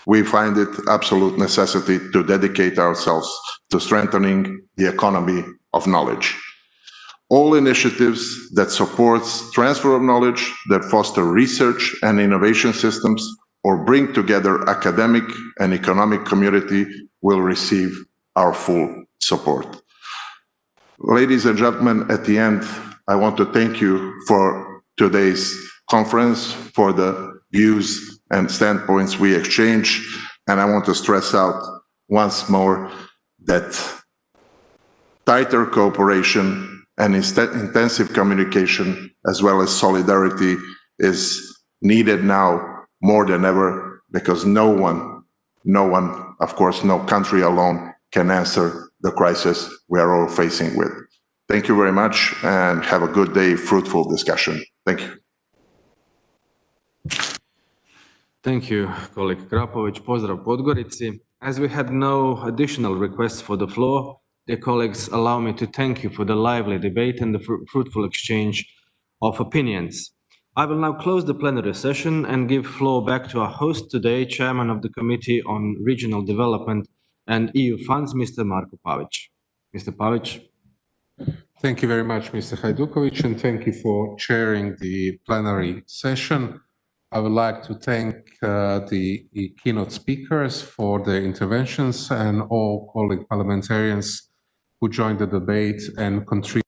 we find it absolute necessity to dedicate ourselves to strengthening the economy of knowledge. All initiatives that support transfer of knowledge, that foster research and innovation systems, or bring together academic and economic community will receive our full support. Ladies and gentlemen, at the end, I want to thank you for today's conference, for the views and standpoints we exchanged, and I want to stress out once more that tighter cooperation and intensive communication, as well as solidarity, is needed now more than ever, because no one, of course, no country alone can answer the crisis we are all facing with. Thank you very much, and have a good day, fruitful discussion. Thank you. Thank you, colleague Krapovic. Pozdrav Podgorici. As we had no additional requests for the floor, dear colleagues, allow me to thank you for the lively debate and the fruitful exchange of opinions. I will now close the plenary session and give floor back to our host today, Chairman of the Committee on Regional Development and EU Funds, Mr. Marko Pavic. Mr. Pavic. Thank you very much, Mr. Hajdukovic, and thank you for chairing the plenary session. I would like to thank the keynote speakers for their interventions and all colleague parliamentarians who joined the debate and contributed.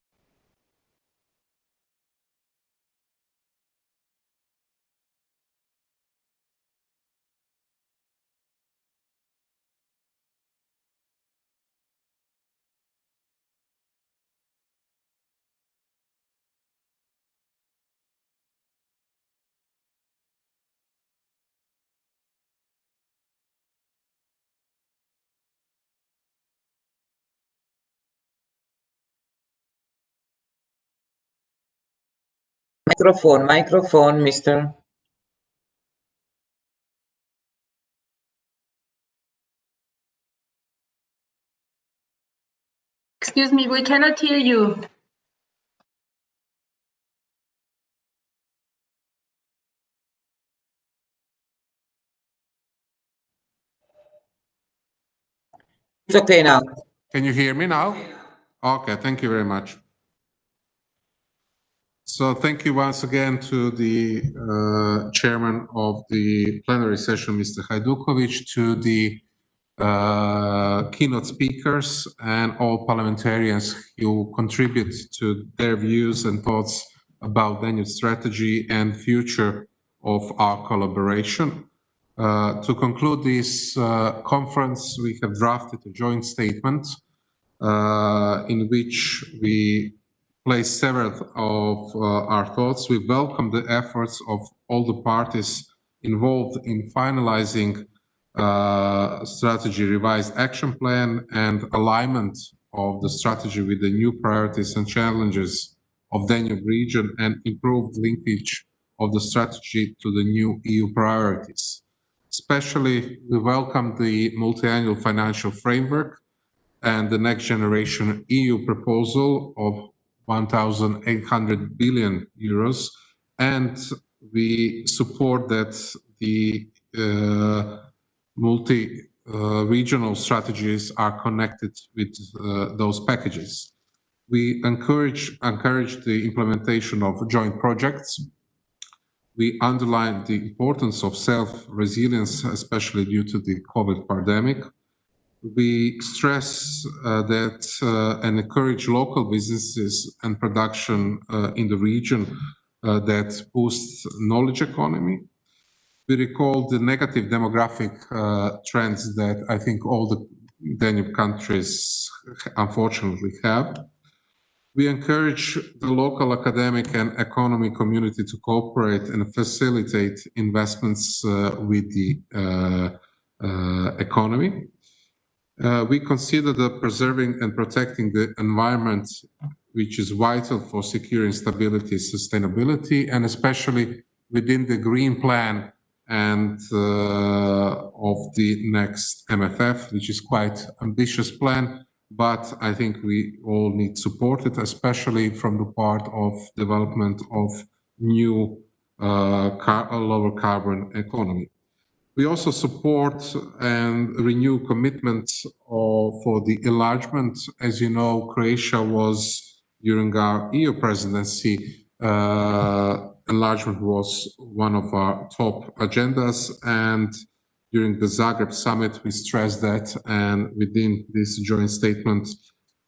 Microphone, mister. Excuse me, we cannot hear you. It's okay now. Can you hear me now? Okay, thank you very much. So thank you once again to the chairman of the plenary session, Mr. Hajdukovic, to the keynote speakers and all parliamentarians who contribute to their views and thoughts about Danube strategy and future of our collaboration. To conclude this conference, we have drafted a joint statement in which we place several of our thoughts. We welcome the efforts of all the parties involved in finalizing strategy revised action plan and alignment of the strategy with the new priorities and challenges of Danube region and improved linkage of the strategy to the new EU priorities. Especially, we welcome the multi-annual financial framework and the next generation EU proposal of 1,800 billion euros, and we support that the multi-regional strategies are connected with those packages. We encourage the implementation of joint projects. We underline the importance of self-resilience, especially due to the COVID pandemic. We stress that and encourage local businesses and production in the region that boosts knowledge economy. We recall the negative demographic trends that I think all the Danube countries unfortunately have. We encourage the local academic and economic community to cooperate and facilitate investments with the economy. We consider that preserving and protecting the environment, which is vital for securing stability, sustainability, and especially within the green plan and of the next MFF, which is quite ambitious plan, but I think we all need support it, especially from the part of development of new lower carbon economy. We also support and renew commitments for the enlargement. As you know, Croatia was, during our EU presidency, enlargement was one of our top agendas, and during the Zagreb summit, we stressed that, and within this joint statement,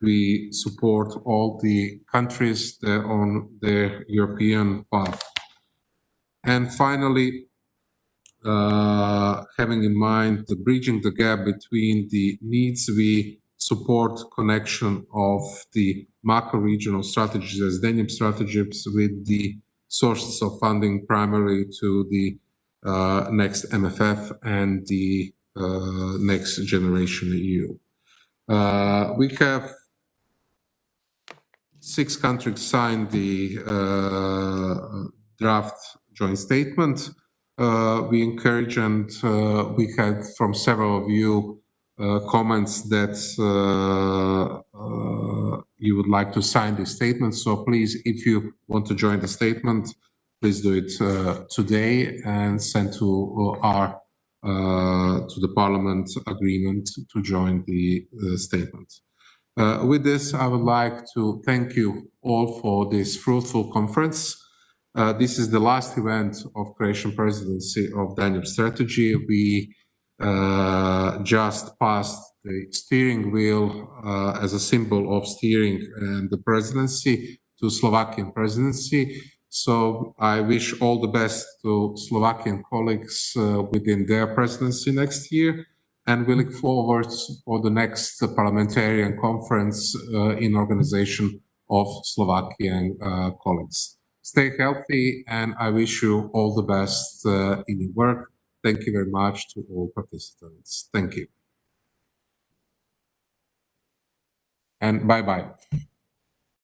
we support all the countries that are on their European path. And finally, having in mind the bridging the gap between the needs, we support connection of the macro-regional strategies as Danube strategies with the sources of funding primarily to the next MFF and the next generation EU. We have 6 countries signed the draft joint statement. We encourage, and we had from several of you comments that you would like to sign the statement. So please, if you want to join the statement, please do it today and send to our to the Parliament agreement to join the statement. With this, I would like to thank you all for this fruitful conference. This is the last event of Croatian presidency of Danube strategy. We just passed the steering wheel as a symbol of steering and the presidency to Slovakian presidency. So I wish all the best to Slovakian colleagues within their presidency next year, and we look forward for the next parliamentarian conference in organization of Slovakian colleagues. Stay healthy, and I wish you all the best in your work. Thank you very much to all participants. Thank you. And bye-bye.